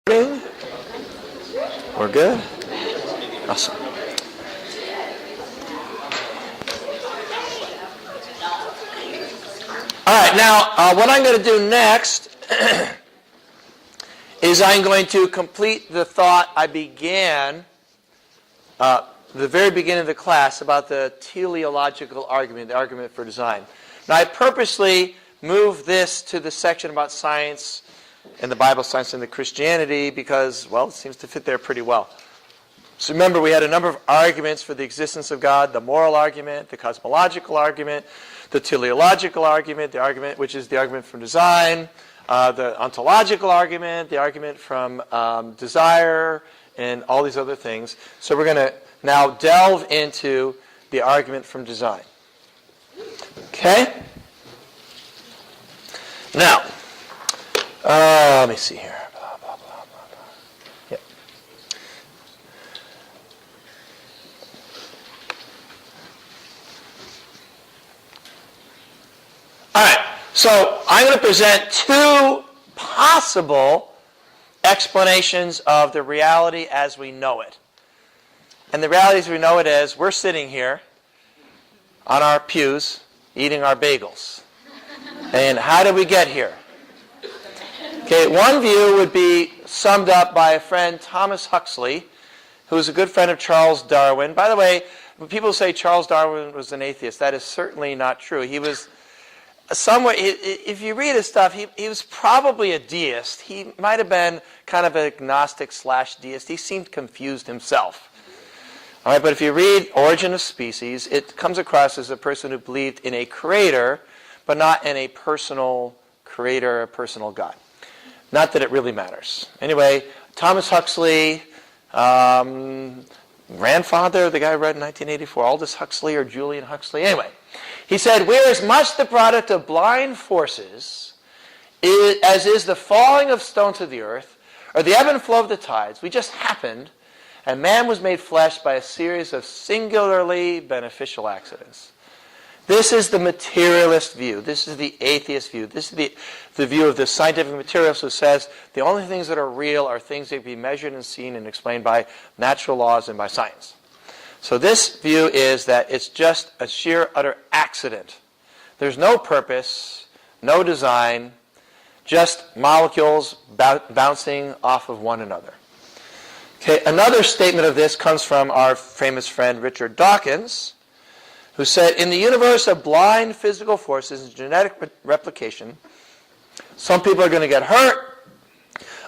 We're good? Awesome. All right, now what I'm going to do next is I'm going to complete the thought I began the very beginning of the class about the teleological argument, the argument for design. Now, I purposely moved this to the section about science and the Bible, science, and the Christianity because, well, it seems to fit there pretty well. So remember, we had a number of arguments for the existence of God, the moral argument, the cosmological argument, the teleological argument, the argument which is the argument from design, the ontological argument, the argument from desire, and all these other things. So we're going to now delve into the argument from design. Okay? Now, let me see here. Blah, blah, blah, blah, blah. Yep. All right. So I'm going to present two possible explanations of the reality as we know it. And the reality as we know it is we're sitting here on our pews eating our bagels. And how did we get here? Okay, one view would be summed up by a friend, Thomas Huxley, who's a good friend of Charles Darwin. By the way, when people say Charles Darwin was an atheist, that is certainly not true. He was somewhat, if you read his stuff, he was probably a deist. He might have been kind of an agnostic/deist. He seemed confused himself. All right, but if you read Origin of Species, it comes across as a person who believed in a creator, but not in a personal creator, a personal God. Not that it really matters. Anyway, Thomas Huxley, grandfather, the guy who read in 1984, Aldous Huxley or Julian Huxley. Anyway, he said, "We are as much the product of blind forces as is the falling of stone to the earth, or the ebb and flow of the tides. We just happened, and man was made flesh by a series of singularly beneficial accidents." This is the materialist view. This is the atheist view. This is the view of the scientific materialist who says the only things that are real are things that can be measured and seen and explained by natural laws and by science. So this view is that it's just a sheer, utter accident. There's no purpose, no design, just molecules bouncing off of one another. Okay, another statement of this comes from our famous friend Richard Dawkins, who said, "In the universe of blind physical forces and genetic replication, some people are going to get hurt,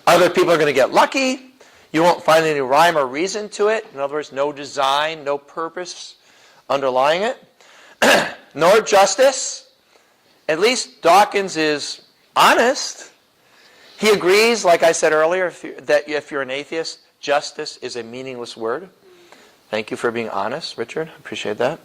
other people are going to get lucky. You won't find any rhyme or reason to it. In other words, no design, no purpose underlying it, nor justice." At least Dawkins is honest. He agrees, like I said earlier, that if you're an atheist, justice is a meaningless word. Thank you for being honest, Richard. I appreciate that.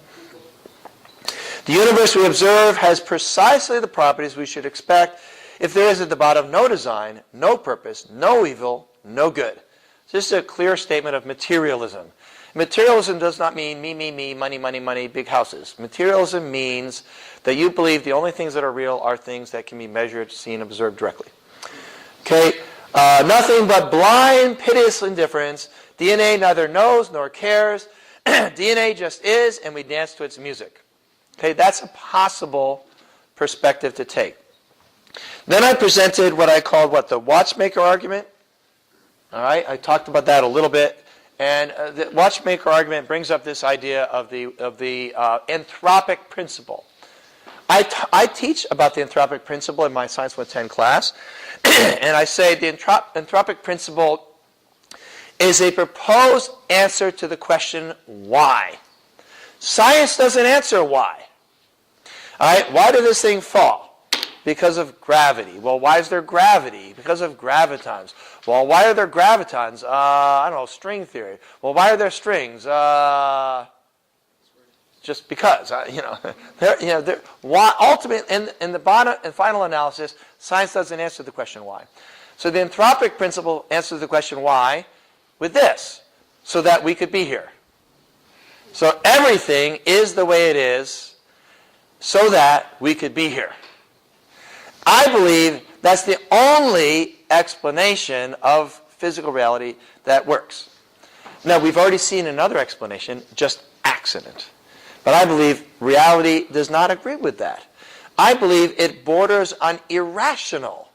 "The universe we observe has precisely the properties we should expect if there is at the bottom no design, no purpose, no evil, no good." This is a clear statement of materialism. Materialism does not mean me, money, money, money, big houses. Materialism means that you believe the only things that are real are things that can be measured, seen, observed directly. Okay, nothing but blind, piteous indifference. DNA neither knows nor cares. DNA just is, and we dance to its music. Okay, that's a possible perspective to take. Then I presented what I called the watchmaker argument. All right, I talked about that a little bit, and the watchmaker argument brings up this idea of the anthropic principle. I teach about the anthropic principle in my Science 110 class, and I say the anthropic principle is a proposed answer to the question why. Science doesn't answer why. All right, why did this thing fall? Because of gravity. Well, why is there gravity? Because of gravitons. Well, why are there gravitons? I don't know, string theory. Well, why are there strings? Just because. Ultimately, in the bottom and final analysis, science doesn't answer the question why. So the anthropic principle answers the question why with this, so that we could be here. So everything is the way it is so that we could be here. I believe that's the only explanation of physical reality that works. Now, we've already seen another explanation, just accident. But I believe reality does not agree with that. I believe it borders on irrational.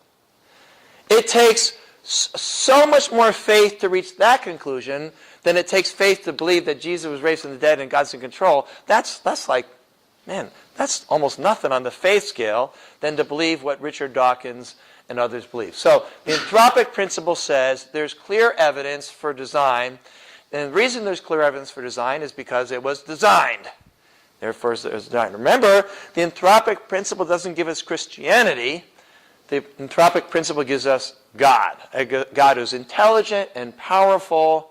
It takes so much more faith to reach that conclusion than it takes faith to believe that Jesus was raised from the dead and God's in control. That's like, man, that's almost nothing on the faith scale than to believe what Richard Dawkins and others believe. So the anthropic principle says there's clear evidence for design. And the reason there's clear evidence for design is because it was designed. Therefore, it was designed. Remember, the anthropic principle doesn't give us Christianity. The anthropic principle gives us God. A God who's intelligent and powerful,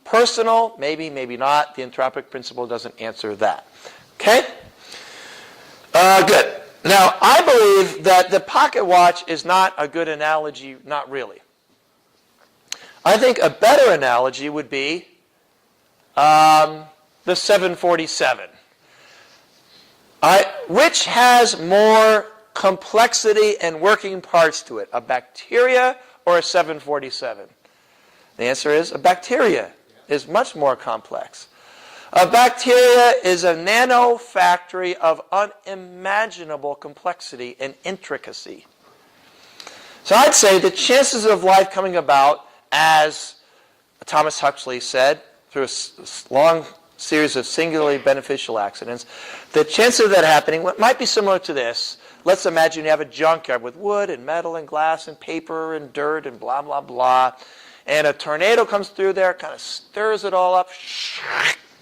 personal, maybe, maybe not. The anthropic principle doesn't answer that. Okay? Good. Now, I believe that the pocket watch is not a good analogy, not really. I think a better analogy would be the 747. Which has more complexity and working parts to it, a bacteria or a 747? The answer is a bacteria is much more complex. A bacteria is a nano factory of unimaginable complexity and intricacy. So I'd say the chances of life coming about, as Thomas Huxley said, through a long series of singularly beneficial accidents, the chances of that happening might be similar to this. Let's imagine you have a junkyard with wood and metal and glass and paper and dirt and blah, blah, blah. And a tornado comes through there, kind of stirs it all up.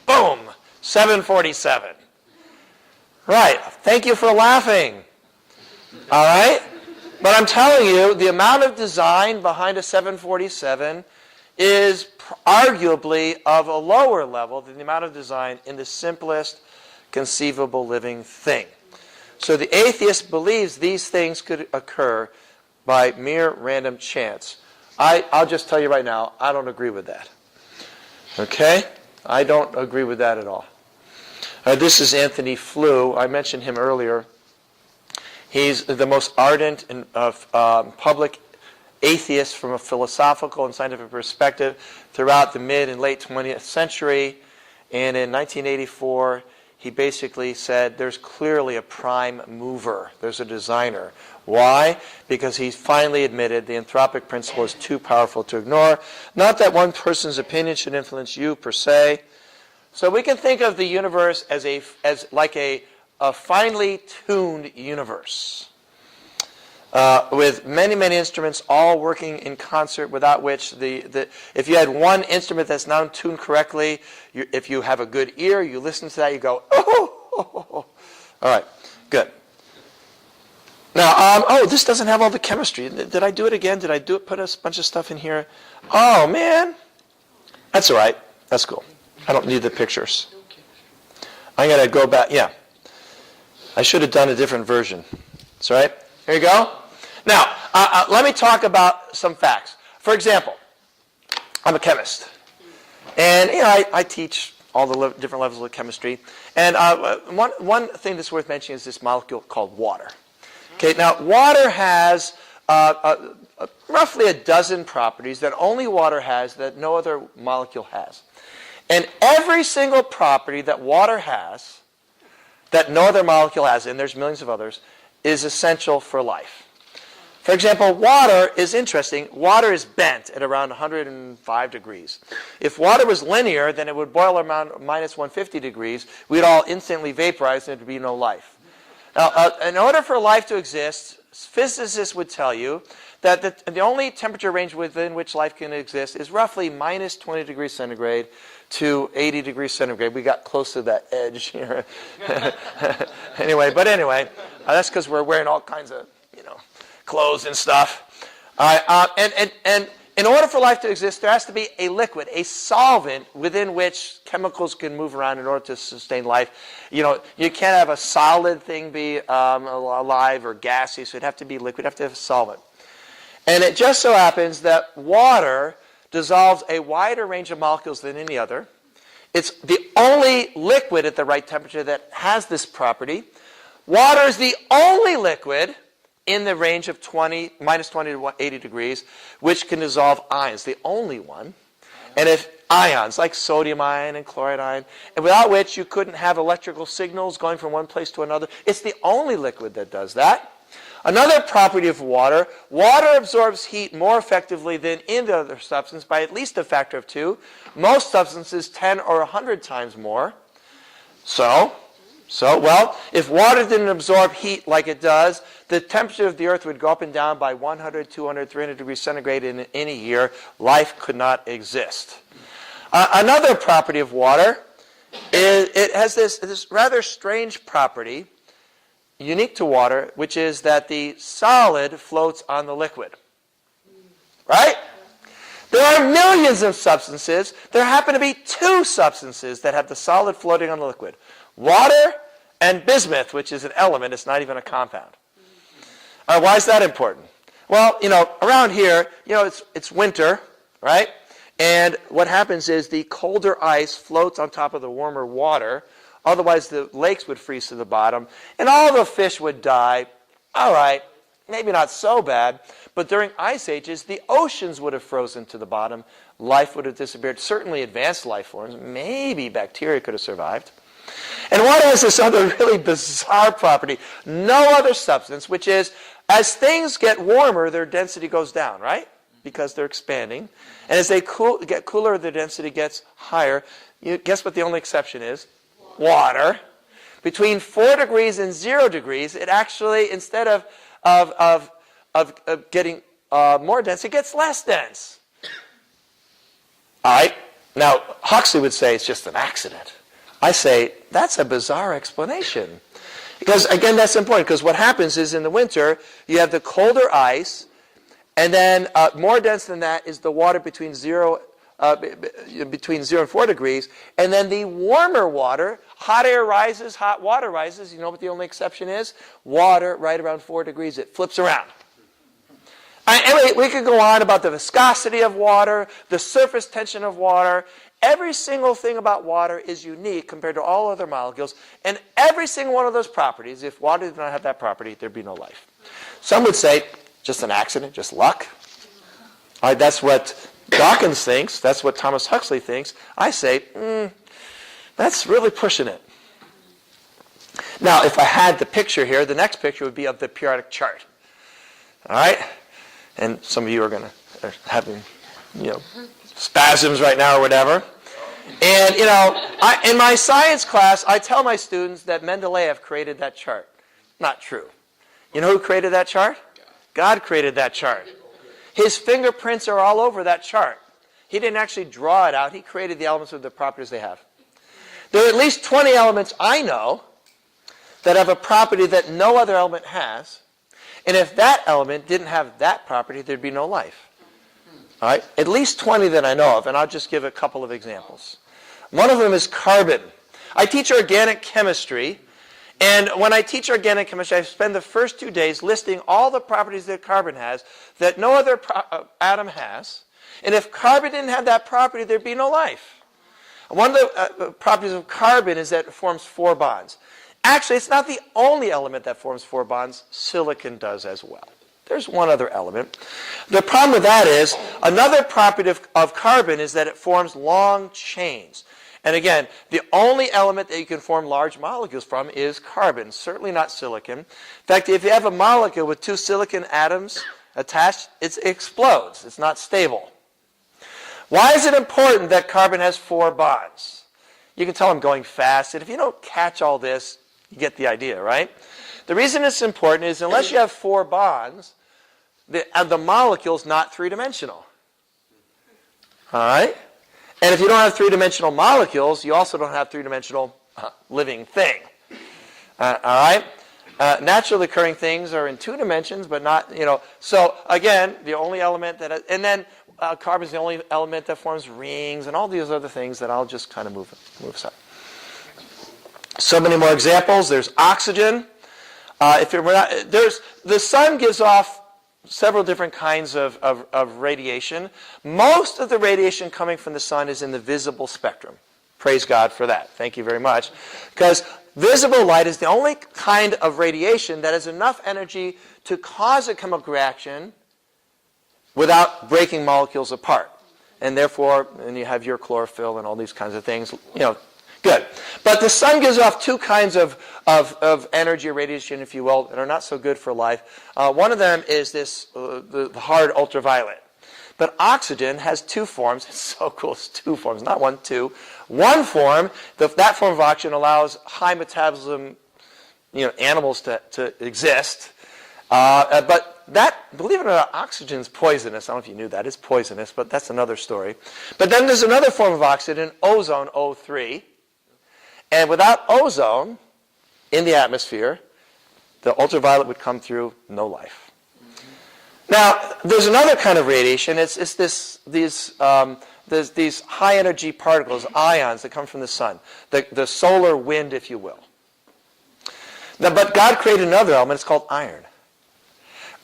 Boom! 747. Right. Thank you for laughing. All right? But I'm telling you, the amount of design behind a 747 is arguably of a lower level than the amount of design in the simplest conceivable living thing. So the atheist believes these things could occur by mere random chance. I'll just tell you right now, I don't agree with that. Okay? I don't agree with that at all. This is Anthony Flew. I mentioned him earlier. He's the most ardent and public atheist from a philosophical and scientific perspective throughout the mid and late 20th century. And in 1984, he basically said there's clearly a prime mover. There's a designer. Why? Because he finally admitted the anthropic principle is too powerful to ignore. Not that one person's opinion should influence you per se. So we can think of the universe as like a finely tuned universe with many, many instruments all working in concert, without which if you had one instrument that's not tuned correctly, if you have a good ear, you listen to that, you go, oh. All right, good. Now, this doesn't have all the chemistry. Did I do it again? Did I put a bunch of stuff in here? Oh, man. That's all right. That's cool. I don't need the pictures. I'm going to go back. Yeah. I should have done a different version. That's all right. Here you go. Now, let me talk about some facts. For example, I'm a chemist. And, I teach all the different levels of chemistry. And one thing that's worth mentioning is this molecule called water. Okay, now water has roughly a dozen properties that only water has that no other molecule has. And every single property that water has that no other molecule has, and there's millions of others, is essential for life. For example, water is interesting. Water is bent at around 105 degrees. If water was linear, then it would boil around minus 150 degrees. We'd all instantly vaporize and there'd be no life. Now, in order for life to exist, physicists would tell you that the only temperature range within which life can exist is roughly minus 20 degrees centigrade to 80 degrees centigrade. We got close to that edge here. Anyway, that's because we're wearing all kinds of, clothes and stuff. And in order for life to exist, there has to be a liquid, a solvent within which chemicals can move around in order to sustain life. You can't have a solid thing be alive or gassy, so it'd have to be liquid. It'd have to have a solvent. And it just so happens that water dissolves a wider range of molecules than any other. It's the only liquid at the right temperature that has this property. Water is the only liquid in the range of minus 20 to 80 degrees, which can dissolve ions, the only one. And if ions, like sodium ion and chloride ion, and without which you couldn't have electrical signals going from one place to another. It's the only liquid that does that. Another property of water, water absorbs heat more effectively than any other substance by at least a factor of 2. Most substances 10 or 100 times more. So, well, if water didn't absorb heat like it does, the temperature of the earth would go up and down by 100, 200, 300 degrees centigrade in any year. Life could not exist. Another property of water is it has this rather strange property, unique to water, which is that the solid floats on the liquid. Right? There are millions of substances. There happen to be 2 substances that have the solid floating on the liquid. Water and bismuth, which is an element. It's not even a compound. Why is that important? Well, around here, it's winter, right? And what happens is the colder ice floats on top of the warmer water. Otherwise, the lakes would freeze to the bottom, and all the fish would die. All right, maybe not so bad, but during ice ages, the oceans would have frozen to the bottom. Life would have disappeared. Certainly advanced life forms. Maybe bacteria could have survived. And water has this other really bizarre property. No other substance, which is, as things get warmer, their density goes down, right? Because they're expanding. And as they get cooler, their density gets higher. Guess what the only exception is? Water. Between 4 degrees and 0 degrees, it actually, instead of getting more dense, it gets less dense. All right? Now, Huxley would say it's just an accident. I say, that's a bizarre explanation. Because, again, that's important, because what happens is in the winter, you have the colder ice, and then more dense than that is the water between 0 and 4 degrees, and then the warmer water, hot air rises, hot water rises. You know what the only exception is? Water right around 4 degrees, it flips around. Anyway, we could go on about the viscosity of water, the surface tension of water. Every single thing about water is unique compared to all other molecules, and every single one of those properties, if water did not have that property, there'd be no life. Some would say, just an accident, just luck. All right, that's what Dawkins thinks. That's what Thomas Huxley thinks. I say, that's really pushing it. Now, if I had the picture here, the next picture would be of the periodic chart. All right? And some of you are having, spasms right now or whatever. And, in my science class, I tell my students that Mendeleev created that chart. Not true. You know who created that chart? God created that chart. His fingerprints are all over that chart. He didn't actually draw it out. He created the elements with the properties they have. There are at least 20 elements I know that have a property that no other element has. And if that element didn't have that property, there'd be no life. All right? At least 20 that I know of, and I'll just give a couple of examples. One of them is carbon. I teach organic chemistry, and when I teach organic chemistry, I spend the first 2 days listing all the properties that carbon has that no other atom has. And if carbon didn't have that property, there'd be no life. One of the properties of carbon is that it forms 4 bonds. Actually, it's not the only element that forms 4 bonds. Silicon does as well. There's one other element. The problem with that is, another property of carbon is that it forms long chains. And again, the only element that you can form large molecules from is carbon, certainly not silicon. In fact, if you have a molecule with 2 silicon atoms attached, it explodes. It's not stable. Why is it important that carbon has 4 bonds? You can tell I'm going fast, and if you don't catch all this, you get the idea, right? The reason it's important is unless you have 4 bonds, the molecule's not 3-dimensional. All right? And if you don't have 3-dimensional molecules, you also don't have 3-dimensional living thing. All right? Naturally occurring things are in 2 dimensions, but not, So, again, the only element that... And then carbon is the only element that forms rings and all these other things that I'll just kind of move aside. So many more examples. There's oxygen. The sun gives off several different kinds of radiation. Most of the radiation coming from the sun is in the visible spectrum. Praise God for that. Thank you very much. Because Visible light is the only kind of radiation that has enough energy to cause a chemical reaction without breaking molecules apart. And therefore, and you have your chlorophyll and all these kinds of things, good. But the sun gives off two kinds of energy or radiation, if you will, that are not so good for life. One of them is this the hard ultraviolet. But oxygen has two forms. It's so cool. It's two forms, not one, two. One form, that form of oxygen allows high metabolism, animals to exist. But that, believe it or not, oxygen is poisonous. I don't know if you knew that. It's poisonous, but that's another story. But then there's another form of oxygen, ozone, O3. And without ozone in the atmosphere, the ultraviolet would come through, no life. Now, there's another kind of radiation. It's these high energy particles, ions that come from the sun, the solar wind, if you will. Now, but God created another element. It's called iron.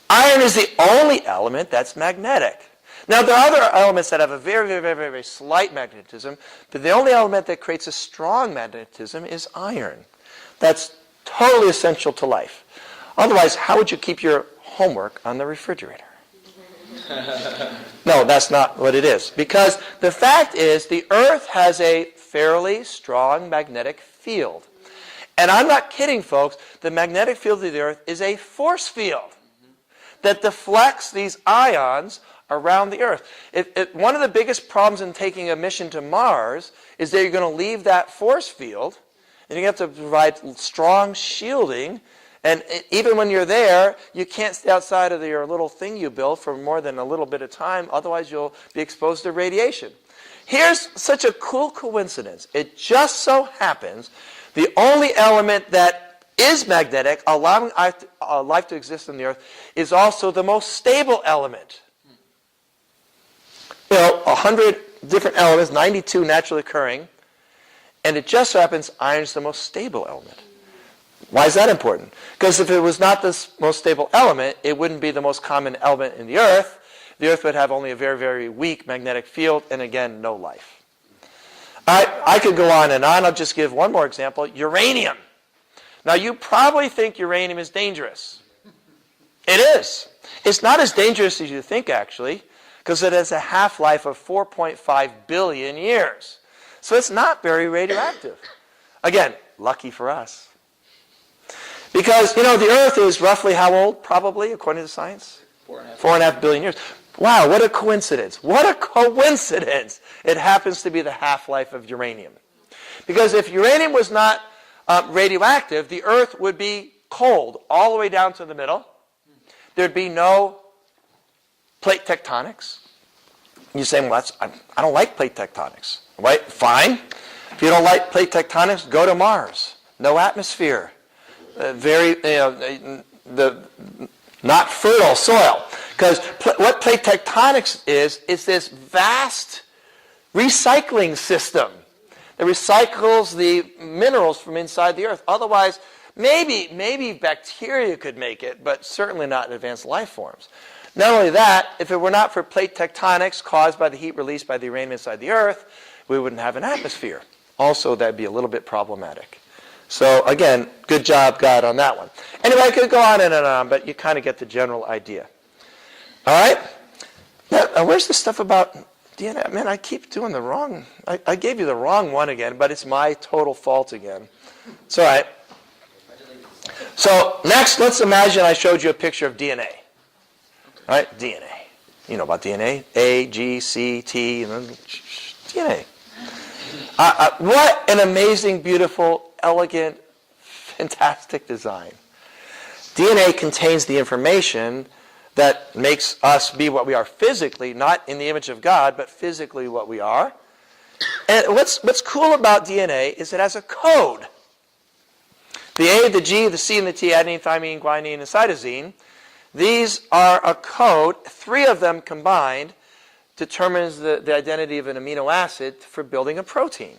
Iron is the only element that's magnetic. Now, there are other elements that have a very, very, very, very slight magnetism, but the only element that creates a strong magnetism is iron. That's totally essential to life. Otherwise, how would you keep your homework on the refrigerator? No, that's not what it is. Because the fact is, the Earth has a fairly strong magnetic field. And I'm not kidding, folks. The magnetic field of the Earth is a force field that deflects these ions around the Earth. One of the biggest problems in taking a mission to Mars is that you're going to leave that force field, and you have to provide strong shielding. And even when you're there, you can't stay outside of your little thing you built for more than a little bit of time. Otherwise, you'll be exposed to radiation. Here's such a cool coincidence. It just so happens the only element that is magnetic, allowing life to exist on the Earth, is also the most stable element. 100 different elements, 92 naturally occurring, and it just so happens iron is the most stable element. Why is that important? Because if it was not the most stable element, it wouldn't be the most common element in the Earth. The Earth would have only a very, very weak magnetic field, and again, no life. I could go on and on. I'll just give one more example. Uranium. Now, you probably think uranium is dangerous. It is. It's not as dangerous as you think, actually, because it has a half-life of 4.5 billion years. So it's not very radioactive. Again, lucky for us. Because, the Earth is roughly how old, probably, according to science? 4.5 billion years. Wow, what a coincidence. What a coincidence. It happens to be the half-life of uranium. Because if uranium was not radioactive, the Earth would be cold all the way down to the middle. There'd be no plate tectonics. You say, well, I don't like plate tectonics. Right? Fine. If you don't like plate tectonics, go to Mars. No atmosphere. Not fertile soil. Because what plate tectonics is this vast recycling system that recycles the minerals from inside the Earth. Otherwise, maybe bacteria could make it, but certainly not advanced life forms. Not only that, if it were not for plate tectonics caused by the heat released by the uranium inside the Earth, we wouldn't have an atmosphere. Also, that'd be a little bit problematic. So again, good job, God, on that one. Anyway, I could go on and on, but you kind of get the general idea. All right? Now, where's the stuff about DNA? Man, I keep doing the wrong. I gave you the wrong one again, but it's my total fault again. It's all right. So next, let's imagine I showed you a picture of DNA. All right? DNA. You know about DNA. A, G, C, T, and then DNA. What an amazing, beautiful, elegant, fantastic design. DNA contains the information that makes us be what we are physically, not in the image of God, but physically what we are. And what's cool about DNA is it has a code. The A, the G, the C, and the T, adenine, thymine, guanine, and cytosine, these are a code. 3 of them combined determines the identity of an amino acid for building a protein.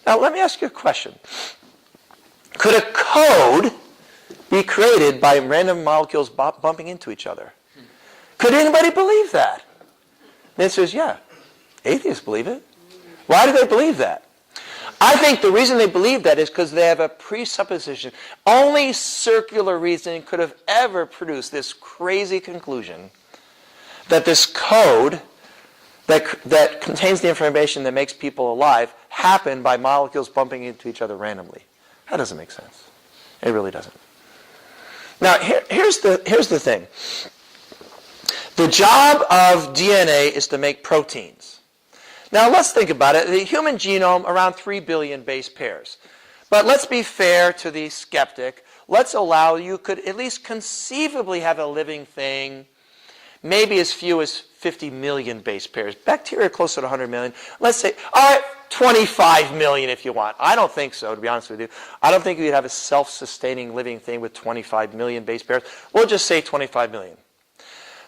Now, let me ask you a question. Could a code be created by random molecules bumping into each other? Could anybody believe that? The answer is yeah. Atheists believe it. Why do they believe that? I think the reason they believe that is because they have a presupposition. Only circular reasoning could have ever produced this crazy conclusion that this code that contains the information that makes people alive happened by molecules bumping into each other randomly. That doesn't make sense. It really doesn't. Now, here's the thing. The job of DNA is to make proteins. Now, let's think about it. The human genome, around 3 billion base pairs. But let's be fair to the skeptic. Let's allow you could at least conceivably have a living thing, maybe as few as 50 million base pairs. Bacteria closer to 100 million. Let's say, all right, 25 million if you want. I don't think so, to be honest with you. I don't think you'd have a self-sustaining living thing with 25 million base pairs. We'll just say 25 million.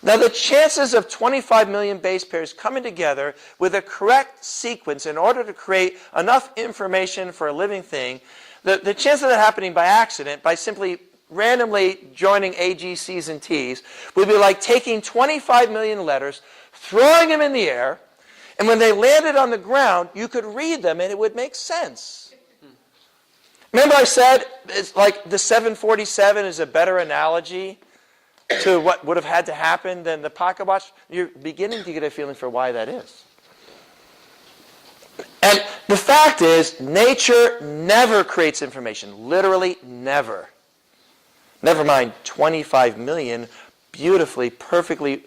Now, the chances of 25 million base pairs coming together with a correct sequence in order to create enough information for a living thing, the chance of that happening by accident, by simply randomly joining A, G, C's, and T's, would be like taking 25 million letters, throwing them in the air, and when they landed on the ground, you could read them and it would make sense. Remember I said it's like the 747 is a better analogy to what would have had to happen than the pocket watch? You're beginning to get a feeling for why that is. And the fact is, nature never creates information. Literally never. Never mind 25 million beautifully, perfectly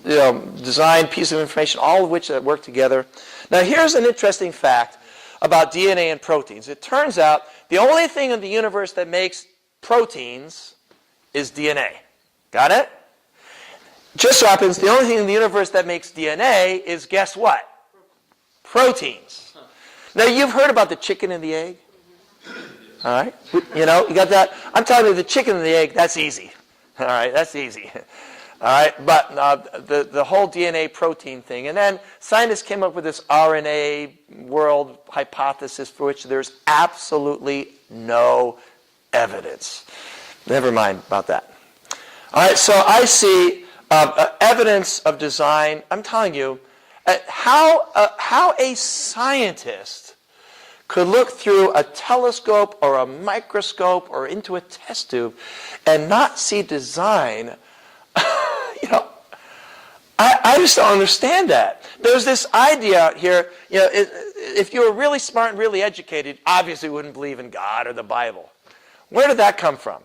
designed pieces of information, all of which that work together. Now here's an interesting fact about DNA and proteins. It turns out the only thing in the universe that makes proteins is DNA. Got it? Just so happens the only thing in the universe that makes DNA is, guess what? Proteins. Now you've heard about the chicken and the egg? All right? You got that? I'm telling you, the chicken and the egg, that's easy. All right, that's easy. All right, but the whole DNA protein thing. And then scientists came up with this RNA world hypothesis for which there's absolutely no evidence. Never mind about that. All right, so I see evidence of design. I'm telling you, how a scientist could look through a telescope or a microscope or into a test tube and not see design, I just don't understand that. There's this idea out here, if you were really smart and really educated, obviously you wouldn't believe in God or the Bible. Where did that come from?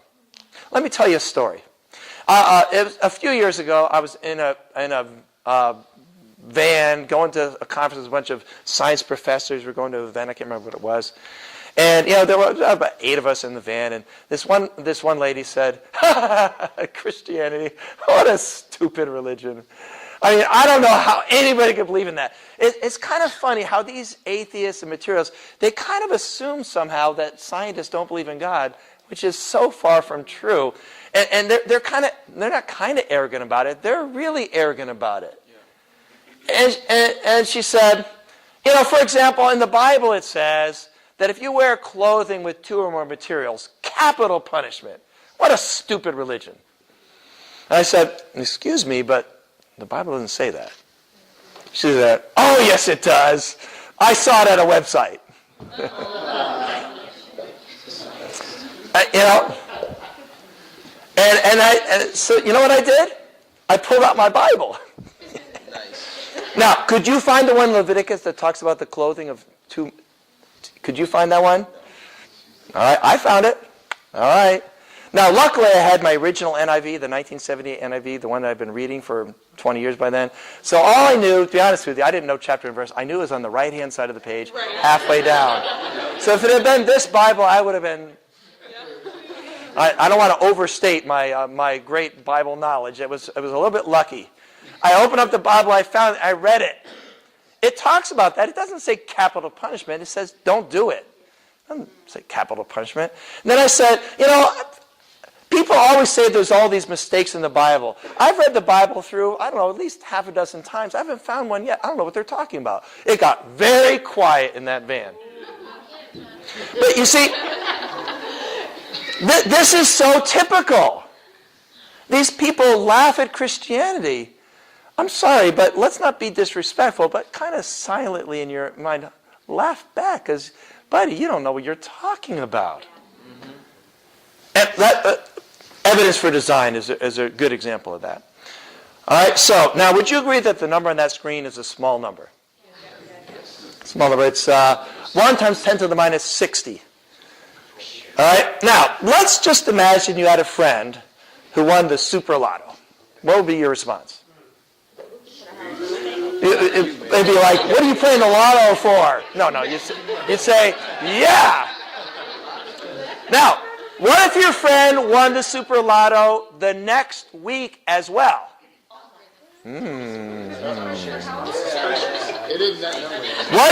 Let me tell you a story. It was a few years ago, I was in a van going to a conference with a bunch of science professors. We were going to an event, I can't remember what it was. And there were about 8 of us in the van, and this one lady said, Christianity, what a stupid religion. I mean, I don't know how anybody could believe in that. It's kind of funny how these atheists and materialists, they kind of assume somehow that scientists don't believe in God, which is so far from true. And they're not kind of arrogant about it. They're really arrogant about it. Yeah. And she said, for example, in the Bible it says that if you wear clothing with 2 or more materials, capital punishment. What a stupid religion. And I said, excuse me, but the Bible doesn't say that. She said, oh, yes, it does. I saw it at a website. So you know what I did? I pulled out my Bible. Nice. Now, could you find the one in Leviticus that talks about the clothing of 2? Could you find that one? All right, I found it. All right. Now, luckily, I had my original NIV, the 1978 NIV, the one that I've been reading for 20 years by then. So all I knew, to be honest with you, I didn't know chapter and verse. I knew it was on the right-hand side of the page, halfway down. So if it had been this Bible, I would have been... I don't want to overstate my great Bible knowledge. It was a little bit lucky. I opened up the Bible, I read it. It talks about that. It doesn't say capital punishment. It says don't do it. It doesn't say capital punishment. And then I said, people always say there's all these mistakes in the Bible. I've read the Bible through, I don't know, at least half a dozen times. I haven't found one yet. I don't know what they're talking about. It got very quiet in that van. But you see, this is so typical. These people laugh at Christianity. I'm sorry, but let's not be disrespectful, but kind of silently in your mind, laughed back because, buddy, you don't know what you're talking about. And that, evidence for design is a good example of that. All right, so now would you agree that the number on that screen is a small number? Small number. It's 1 times 10 to the minus 60. All right, now let's just imagine you had a friend who won the super lotto. What would be your response? It'd be like, what are you playing the lotto for? No, you'd say, yeah. Now, what if your friend won the super lotto the next week as well? What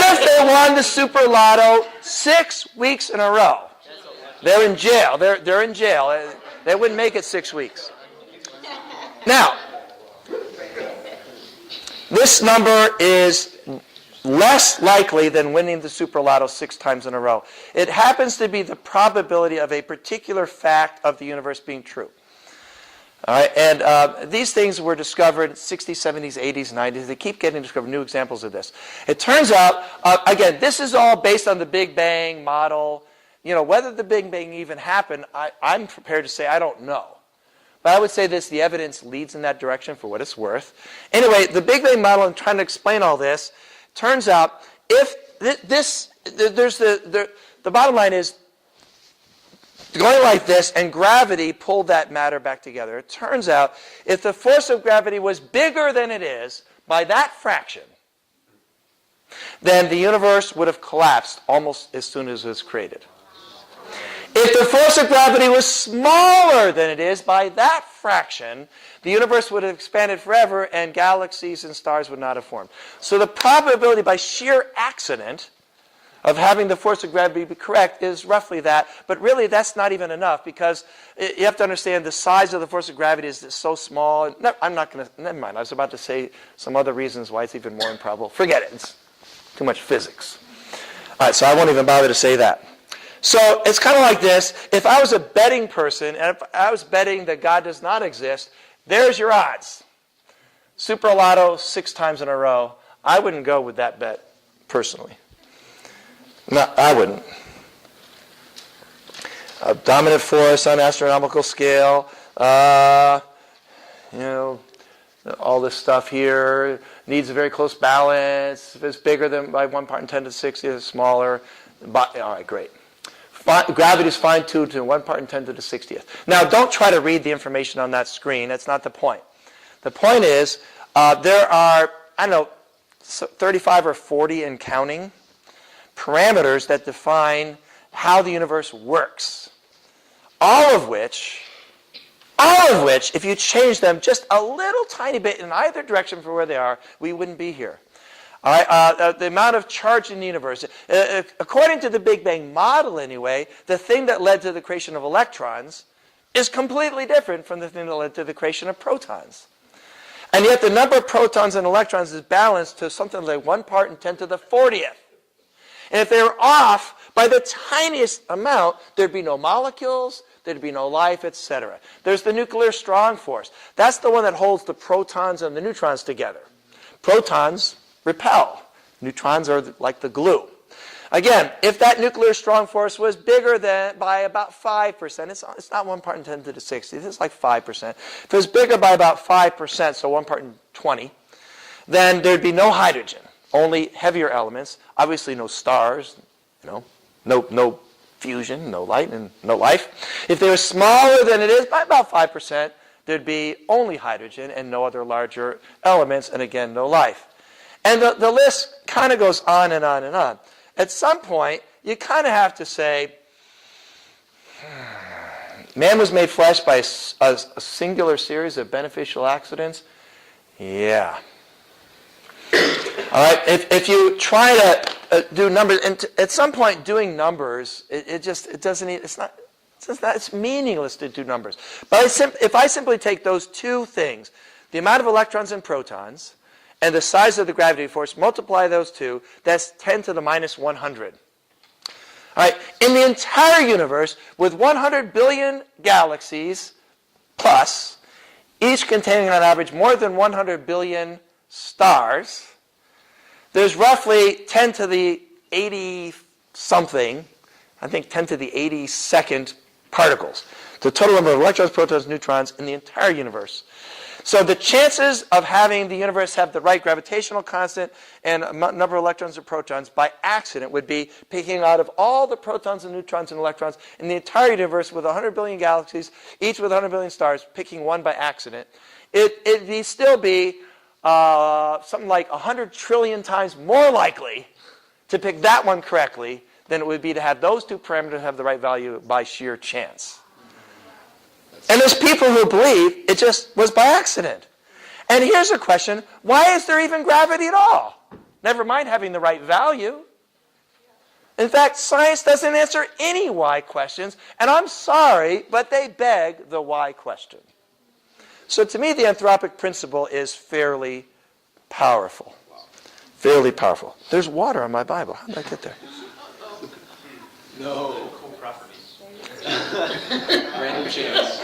if they won the super lotto 6 weeks in a row? They're in jail. They're in jail. They wouldn't make it 6 weeks. Now, this number is less likely than winning the super lotto 6 times in a row. It happens to be the probability of a particular fact of the universe being true. All right, and these things were discovered in the 60s, 70s, 80s, 90s. They keep getting discovered new examples of this. It turns out, again, this is all based on the Big Bang model. You know, whether the Big Bang even happened, I'm prepared to say I don't know. But I would say this, the evidence leads in that direction for what it's worth. Anyway, the Big Bang model, I'm trying to explain all this. Turns out, if the bottom line is, going like this, and gravity pulled that matter back together. It turns out, if the force of gravity was bigger than it is by that fraction, then the universe would have collapsed almost as soon as it was created. If the force of gravity was smaller than it is by that fraction, the universe would have expanded forever and galaxies and stars would not have formed. So the probability by sheer accident of having the force of gravity be correct is roughly that, but really that's not even enough because you have to understand the size of the force of gravity is so small. I'm not going to, never mind, I was about to say some other reasons why it's even more improbable. Forget it, it's too much physics. All right, so I won't even bother to say that. So it's kind of like this. If I was a betting person, and if I was betting that God does not exist, there's your odds. Super lotto 6 times in a row. I wouldn't go with that bet personally. No, I wouldn't. A dominant force on astronomical scale, all this stuff here needs a very close balance. If it's bigger than by 1 part in 10 to the 60, it's smaller. All right, great. Gravity is fine-tuned to 1 part in 10 to the 60th. Now, don't try to read the information on that screen. That's not the point. The point is there are, 35 or 40 and counting parameters that define how the universe works. All of which, if you change them just a little tiny bit in either direction from where they are, we wouldn't be here. All right, the amount of charge in the universe. According to the Big Bang model anyway, the thing that led to the creation of electrons is completely different from the thing that led to the creation of protons. And yet the number of protons and electrons is balanced to something like 1 part in 10 to the 40th. And if they were off by the tiniest amount, there'd be no molecules, there'd be no life, etc. There's the nuclear strong force. That's the one that holds the protons and the neutrons together. Protons repel. Neutrons are like the glue. Again, if that nuclear strong force was bigger than by about 5%, it's not 1 part in 10 to the 60, it's like 5%. If it was bigger by about 5%, so 1 part in 20, then there'd be no hydrogen, only heavier elements, obviously no stars, no fusion, no light, and no life. If they were smaller than it is by about 5%, there'd be only hydrogen and no other larger elements, and again, no life. And the list kind of goes on and on and on. At some point, you kind of have to say, man was made flesh by a singular series of beneficial accidents? Yeah. All right, if you try to do numbers, and at some point doing numbers, it's meaningless to do numbers. But if I simply take those two things, the amount of electrons and protons, and the size of the gravity force, multiply those two, that's 10 to the minus 100. All right, in the entire universe, with 100 billion galaxies plus, each containing on average more than 100 billion stars, there's roughly 10 to the 80-something, I think 10 to the 82nd particles. The total number of electrons, protons, neutrons in the entire universe. So the chances of having the universe have the right gravitational constant and a number of electrons or protons by accident would be picking out of all the protons and neutrons and electrons in the entire universe with 100 billion galaxies, each with 100 billion stars, picking one by accident. It'd still be something like 100 trillion times more likely to pick that one correctly than it would be to have those two parameters have the right value by sheer chance. And there's people who believe it just was by accident. And here's a question, why is there even gravity at all? Never mind having the right value. In fact, science doesn't answer any why questions, and I'm sorry, but they beg the why question. So to me, the anthropic principle is fairly powerful. Fairly powerful. There's water on my Bible. How did I get there? No. Random chance.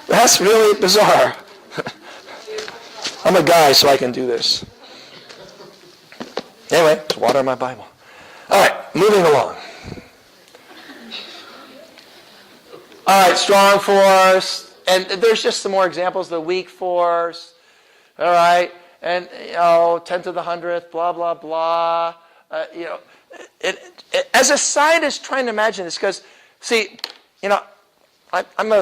That's really bizarre. I'm a guy, so I can do this. Anyway, there's water on my Bible. All right, moving along. All right, strong force. And there's just some more examples. The weak force. All right. And, 10 to the 100th, blah, blah, blah. As a scientist trying to imagine this, because, see, I'm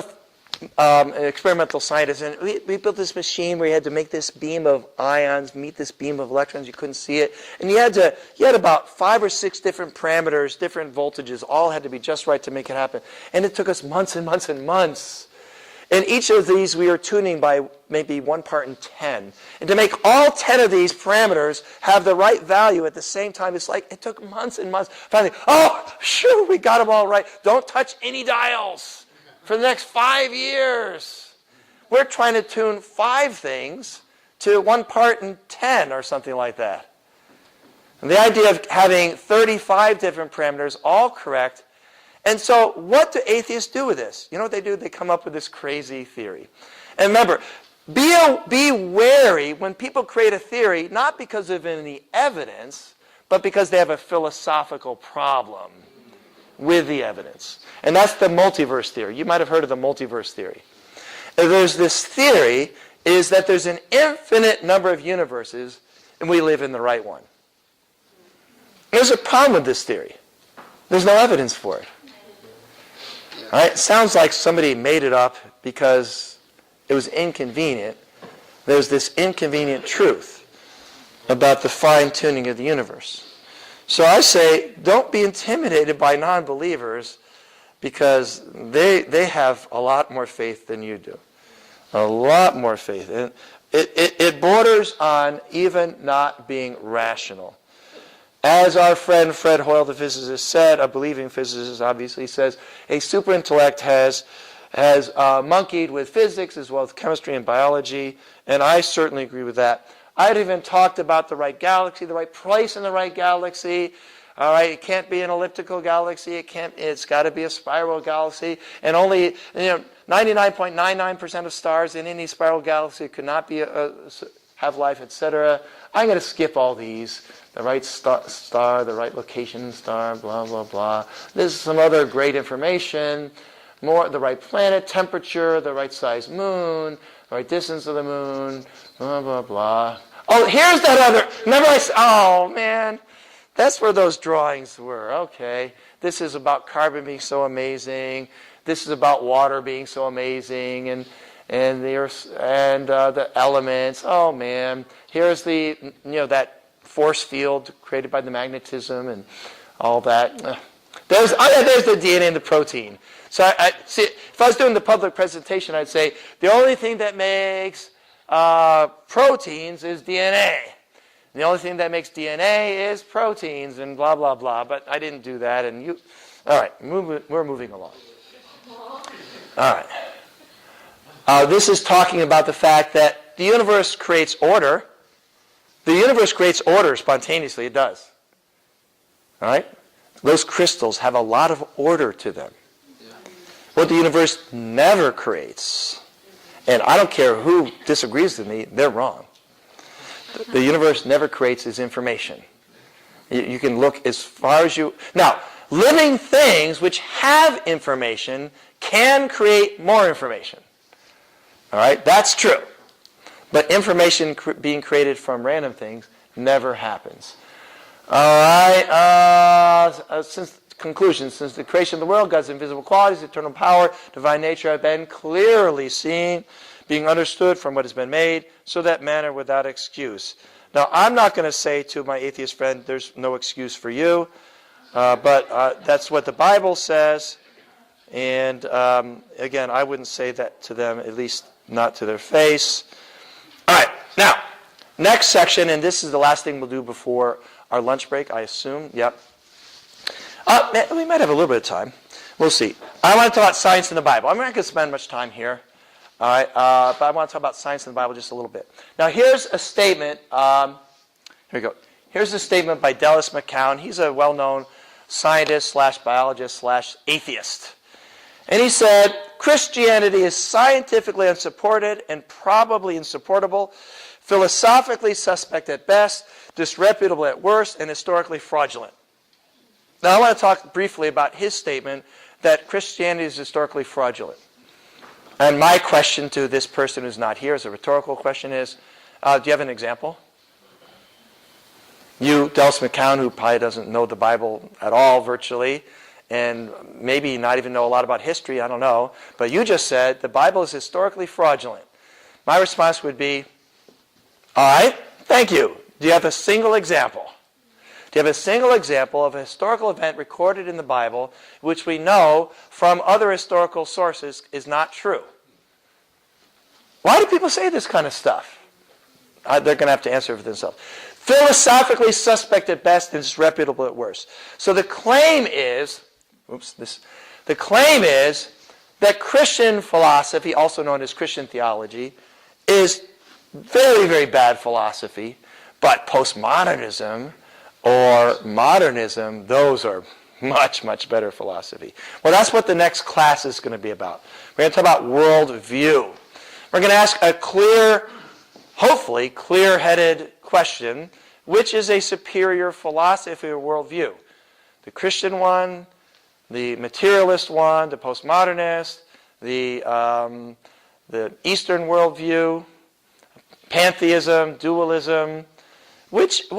an experimental scientist, and we built this machine where you had to make this beam of ions meet this beam of electrons. You couldn't see it, and you had about 5 or 6 different parameters, different voltages, all had to be just right to make it happen. And it took us months and months and months. And each of these we are tuning by maybe 1 part in 10. And to make all 10 of these parameters have the right value at the same time, it's like it took months and months. Finally, sure, we got them all right. Don't touch any dials for the next 5 years. We're trying to tune 5 things to 1 part in 10 or something like that. And the idea of having 35 different parameters, all correct. And so what do atheists do with this? You know what they do? They come up with this crazy theory. And remember, be wary when people create a theory, not because of any evidence, but because they have a philosophical problem with the evidence. And that's the multiverse theory. You might have heard of the multiverse theory. And there's this theory is that there's an infinite number of universes, and we live in the right one. There's a problem with this theory. There's no evidence for it. All right? It sounds like somebody made it up because it was inconvenient. There's this inconvenient truth about the fine-tuning of the universe. So I say, don't be intimidated by non-believers because they have a lot more faith than you do. A lot more faith. And it borders on even not being rational. As our friend Fred Hoyle, the physicist, said, a believing physicist obviously says, a superintellect has monkeyed with physics as well as chemistry and biology, and I certainly agree with that. I'd even talked about the right galaxy, the right place in the right galaxy. All right, it can't be an elliptical galaxy. It's got to be a spiral galaxy, and only 99.99% of stars in any spiral galaxy could not be have life, etc. I'm going to skip all these. The right star, the right location star, blah, blah, blah. This is some other great information. The right planet, temperature, the right size moon, the right distance of the moon, blah, blah, blah. Oh, here's that other. Remember I said, oh, man. That's where those drawings were. Okay. This is about carbon being so amazing. This is about water being so amazing. And the earth and the elements. Oh, man. Here's that force field created by the magnetism and all that. There's the DNA and the protein. So I see, if I was doing the public presentation, I'd say the only thing that makes proteins is DNA. And the only thing that makes DNA is proteins and blah, blah, blah. But I didn't do that. And all right, we're moving along. All right. This is talking about the fact that the universe creates order. The universe creates order spontaneously. It does. All right? Those crystals have a lot of order to them. What the universe never creates, and I don't care who disagrees with me, they're wrong. The universe never creates is information. You can look as far as you... Now, living things which have information can create more information. All right? That's true. But information being created from random things never happens. All right? Conclusion. Since the creation of the world, God's invisible qualities, eternal power, divine nature have been clearly seen, being understood from what has been made, so that man are without excuse. Now, I'm not going to say to my atheist friend, there's no excuse for you, but that's what the Bible says. And again, I wouldn't say that to them, at least not to their face. All right, now, next section, and this is the last thing we'll do before our lunch break, I assume. Yep. We might have a little bit of time. We'll see. I want to talk about science in the Bible. I'm not going to spend much time here. All right, but I want to talk about science in the Bible just a little bit. Now, here's a statement. Here we go. Here's a statement by Dallas McCown. He's a well-known scientist / biologist / atheist. And he said, Christianity is scientifically unsupported and probably insupportable, philosophically suspect at best, disreputable at worst, and historically fraudulent. Now, I want to talk briefly about his statement that Christianity is historically fraudulent. And my question to this person who's not here, as a rhetorical question, is, do you have an example? You, Dallas McCown, who probably doesn't know the Bible at all, virtually, and maybe not even know a lot about history, I don't know, but you just said the Bible is historically fraudulent. My response would be, all right, thank you. Do you have a single example? Do you have a single example of a historical event recorded in the Bible which we know from other historical sources is not true? Why do people say this kind of stuff? They're going to have to answer for themselves. Philosophically suspect at best and disreputable at worst. So the claim is, the claim is that Christian philosophy, also known as Christian theology, is very, very bad philosophy, but postmodernism or modernism, those are much, much better philosophy. Well, that's what the next class is going to be about. We're going to talk about worldview. We're going to ask a clear, hopefully clear-headed question, which is a superior philosophy or worldview? The Christian one, the materialist one, the postmodernist, the Eastern worldview, pantheism, dualism. Which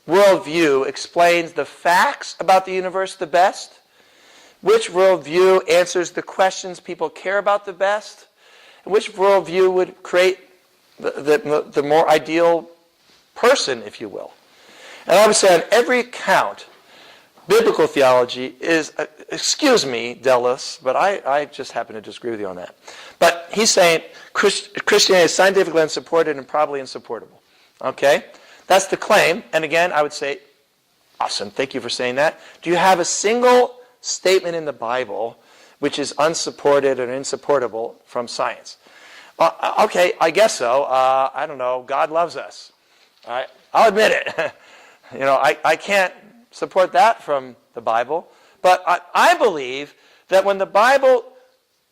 worldview explains the facts about the universe the best? Which worldview answers the questions people care about the best? And which worldview would create the more ideal person, if you will? And I would say on every count, biblical theology is, excuse me, Dallas, but I just happen to disagree with you on that. But he's saying Christianity is scientifically unsupported and probably insupportable. Okay? That's the claim. And again, I would say, awesome, thank you for saying that. Do you have a single statement in the Bible which is unsupported and insupportable from science? Okay, I guess so. I don't know. God loves us. I'll admit it. I can't support that from the Bible. But I believe that when the Bible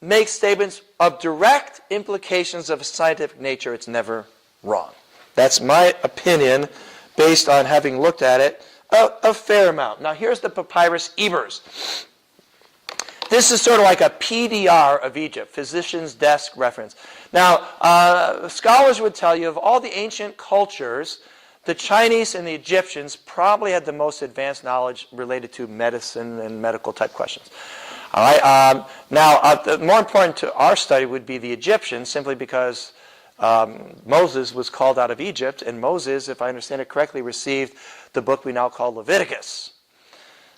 makes statements of direct implications of a scientific nature, it's never wrong. That's my opinion based on having looked at it a fair amount. Now, here's the Papyrus Ebers. This is sort of like a PDR of Egypt, Physician's Desk reference. Now, scholars would tell you of all the ancient cultures, the Chinese and the Egyptians probably had the most advanced knowledge related to medicine and medical type questions. All right. Now, more important to our study would be the Egyptians, simply because Moses was called out of Egypt, and Moses, if I understand it correctly, received the book we now call Leviticus.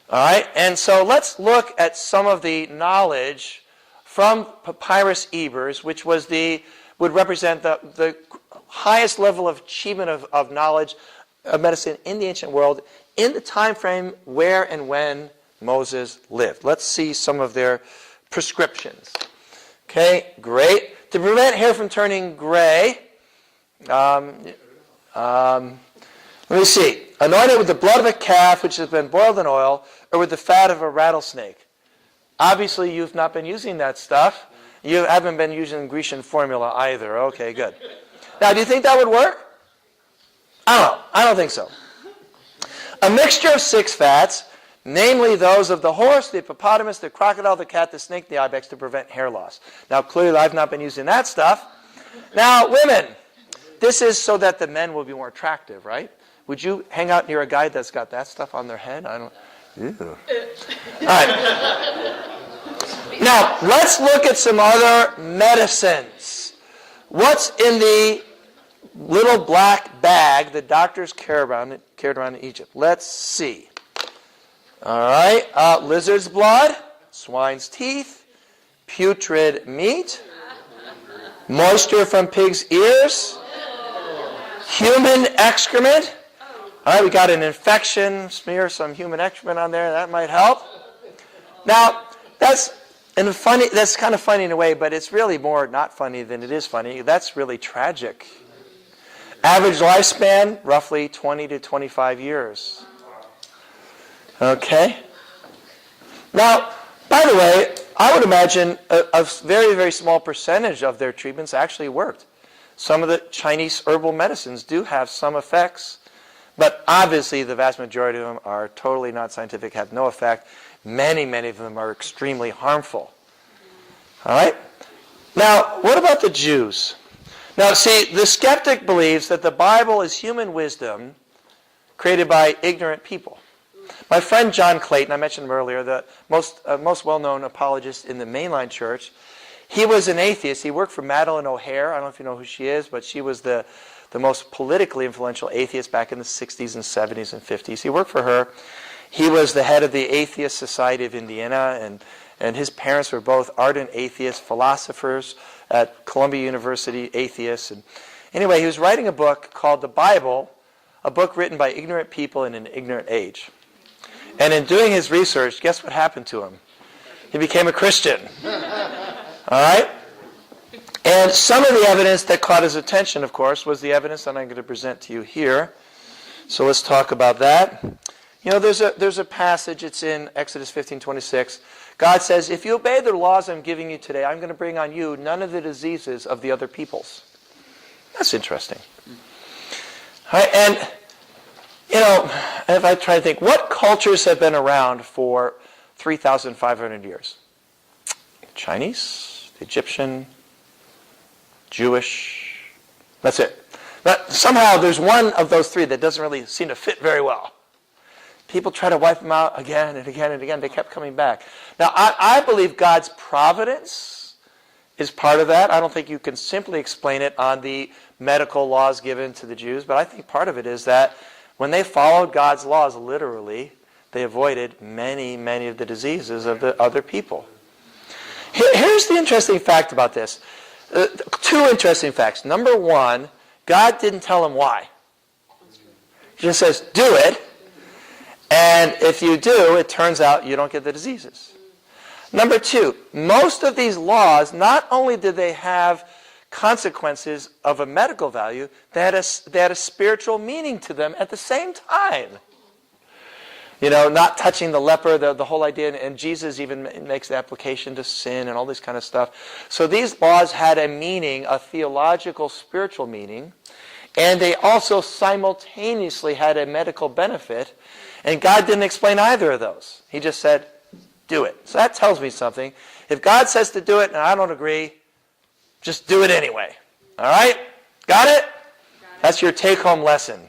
All right, and so let's look at some of the knowledge from Papyrus Ebers, which would represent the highest level of achievement of knowledge of medicine in the ancient world in the time frame where and when Moses lived. Let's see some of their prescriptions. Okay, great. To prevent hair from turning gray, let me see. Anoint it with the blood of a calf which has been boiled in oil, or with the fat of a rattlesnake. Obviously, you've not been using that stuff. You haven't been using Grecian formula either. Okay, good. Now, do you think that would work? I don't know. I don't think so. a mixture of 6 fats, namely those of the horse, the hippopotamus, the crocodile, the cat, the snake, the ibex, to prevent hair loss. Now, clearly, I've not been using that stuff. Now, women, this is so that the men will be more attractive, right? Would you hang out near a guy that's got that stuff on their head? I don't. Ew. All right. Now, let's look at some other medicines. What's in the little black bag that doctors carried around in Egypt? Let's see. All right. Lizard's blood, swine's teeth, putrid meat, moisture from pig's ears, human excrement. All right, we got an infection. Smear some human excrement on there. That might help. Now, that's kind of funny in a way, but it's really more not funny than it is funny. That's really tragic. Average lifespan, roughly 20 to 25 years. Okay? Now, by the way, I would imagine a very, very small percentage of their treatments actually worked. Some of the Chinese herbal medicines do have some effects, but obviously the vast majority of them are totally not scientific, have no effect. Many, many of them are extremely harmful. All right? Now, what about the Jews? Now, see, the skeptic believes that the Bible is human wisdom created by ignorant people. My friend John Clayton, I mentioned him earlier, the most well-known apologist in the mainline church, he was an atheist. He worked for Madeleine O'Hare. I don't know if you know who she is, but she was the most politically influential atheist back in the 60s and 70s and 50s. He worked for her. He was the head of the Atheist Society of Indiana, and his parents were both ardent atheists, philosophers at Columbia University, atheists. And anyway, he was writing a book called The Bible, a book written by ignorant people in an ignorant age. And in doing his research, guess what happened to him? He became a Christian. All right? And some of the evidence that caught his attention, of course, was the evidence that I'm going to present to you here. So let's talk about that. You know, there's a passage, it's in Exodus 15:26. God says, if you obey the laws I'm giving you today, I'm going to bring on you none of the diseases of the other peoples. That's interesting. All right, and, you know, if I try to think, what cultures have been around for 3,500 years? Chinese, the Egyptian, Jewish. That's it. But somehow there's one of those three that doesn't really seem to fit very well. People try to wipe them out again and again and again. They kept coming back. Now, I believe God's providence is part of that. I don't think you can simply explain it on the medical laws given to the Jews, but I think part of it is that when they followed God's laws literally, they avoided many, many of the diseases of the other people. Here's the interesting fact about this. Two interesting facts. Number one, God didn't tell them why. He just says, do it. And if you do, it turns out you don't get the diseases. Number two, most of these laws, not only did they have consequences of a medical value, they had a spiritual meaning to them at the same time. You know, not touching the leper, the whole idea, and Jesus even makes the application to sin and all this kind of stuff. So these laws had a meaning, a theological, spiritual meaning, and they also simultaneously had a medical benefit, and God didn't explain either of those. He just said, do it. So that tells me something. If God says to do it and I don't agree, just do it anyway. All right? Got it? That's your take-home lesson.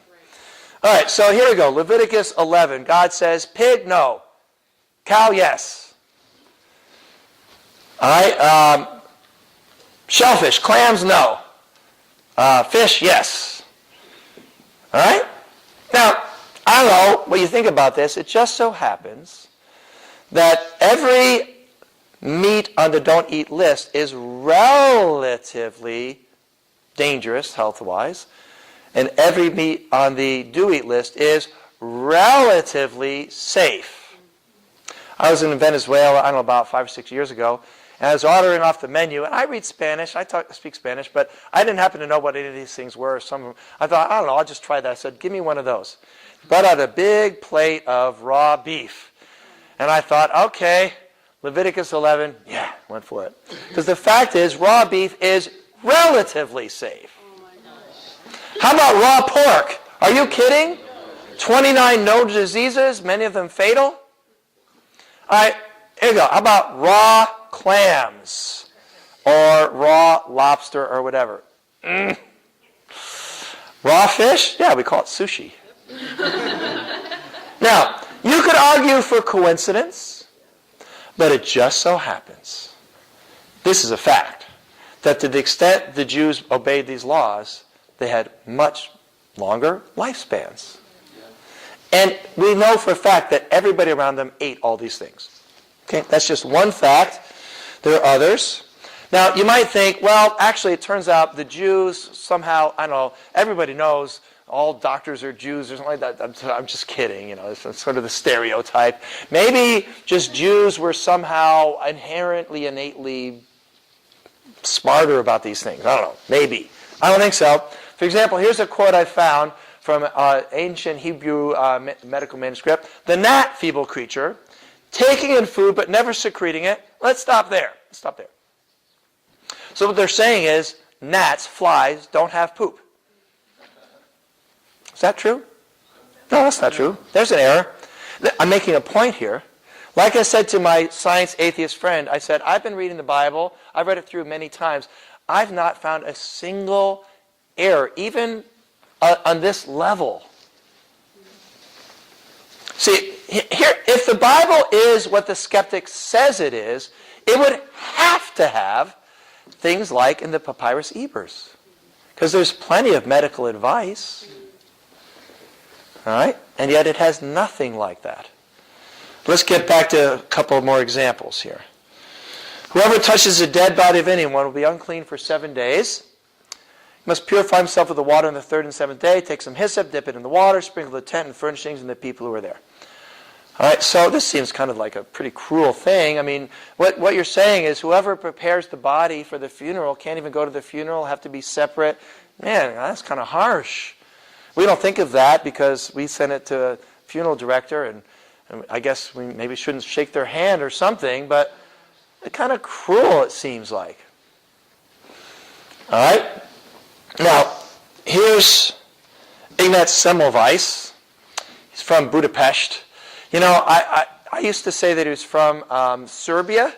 All right, so here we go. Leviticus 11. God says, pig, no. Cow, yes. All right. Shellfish, clams, no. Fish, yes. All right? Now, I don't know what you think about this. It just so happens that every meat on the don't eat list is relatively dangerous health-wise, and every meat on the do eat list is relatively safe. I was in Venezuela, I don't know, about 5 or 6 years ago, and I was ordering off the menu, and I read Spanish, I speak Spanish, but I didn't happen to know what any of these things were. Some of them, I thought, I don't know, I'll just try that. I said, give me one of those. Brought out a big plate of raw beef. And I thought, okay, Leviticus 11, yeah, went for it. Because the fact is, raw beef is relatively safe. How about raw pork? Are you kidding? 29 known diseases, many of them fatal. All right, here you go. How about raw clams or raw lobster or whatever? Raw fish? Yeah, we call it sushi. Now, you could argue for coincidence, but it just so happens, this is a fact, that to the extent the Jews obeyed these laws, they had much longer lifespans. And we know for a fact that everybody around them ate all these things. Okay, that's just one fact. There are others. Now, you might think, well, actually, it turns out the Jews somehow, I don't know, everybody knows all doctors are Jews or something like that. I'm just kidding, it's sort of the stereotype. Maybe just Jews were somehow inherently, innately smarter about these things. I don't know, maybe. I don't think so. For example, here's a quote I found from ancient Hebrew medical manuscript. The gnat, feeble creature, taking in food but never secreting it. Let's stop there. So what they're saying is, gnats, flies, don't have poop. Is that true? No, that's not true. There's an error. I'm making a point here. Like I said to my science atheist friend, I said, I've been reading the Bible. I've read it through many times. I've not found a single error, even on this level. See, here, if the Bible is what the skeptic says it is, it would have to have things like in the Papyrus Ebers, because there's plenty of medical advice. All right? And yet it has nothing like that. Let's get back to a couple more examples here. Whoever touches the dead body of anyone will be unclean for 7 days. He must purify himself with the water on the third and seventh day. Take some hyssop, dip it in the water, sprinkle the tent and furnishings and the people who are there. All right, so this seems kind of like a pretty cruel thing. I mean, what you're saying is whoever prepares the body for the funeral can't even go to the funeral, have to be separate. Man, that's kind of harsh. We don't think of that because we send it to a funeral director, and I guess we maybe shouldn't shake their hand or something, but it's kind of cruel, it seems like. All right? Now, here's Ignaz Semmelweis. He's from Budapest. I used to say that he was from Serbia,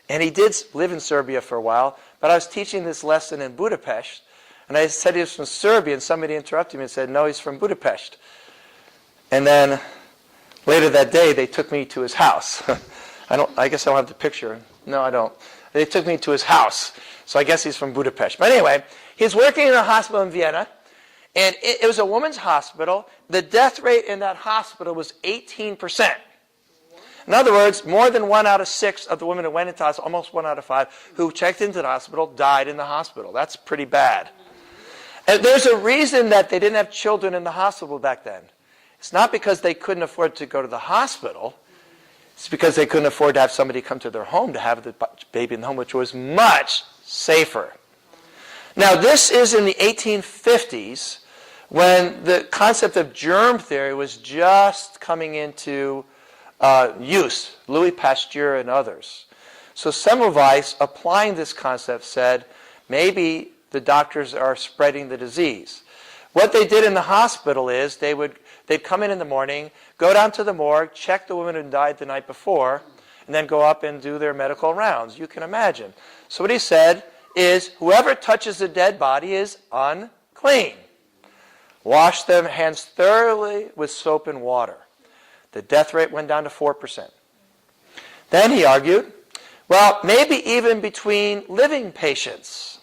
and he did live in Serbia for a while, but I was teaching this lesson in Budapest, and I said he was from Serbia, and somebody interrupted me and said, no, he's from Budapest. And then later that day, they took me to his house. I guess I don't have the picture. No, I don't. They took me to his house, so I guess he's from Budapest. But anyway, he's working in a hospital in Vienna, and it was a woman's hospital. The death rate in that hospital was 18%. In other words, more than 1 out of 6 of the women who went into the hospital, almost 1 out of 5, who checked into the hospital died in the hospital. That's pretty bad. And there's a reason that they didn't have children in the hospital back then. It's not because they couldn't afford to go to the hospital. It's because they couldn't afford to have somebody come to their home to have the baby in the home, which was much safer. Now, this is in the 1850s, when the concept of germ theory was just coming into use, Louis Pasteur and others. So Semmelweis, applying this concept, said maybe the doctors are spreading the disease. What they did in the hospital is they'd come in the morning, go down to the morgue, check the woman who died the night before, and then go up and do their medical rounds. You can imagine. So what he said is, whoever touches the dead body is unclean. Wash their hands thoroughly with soap and water. The death rate went down to 4%. Then he argued, well, maybe even between living patients.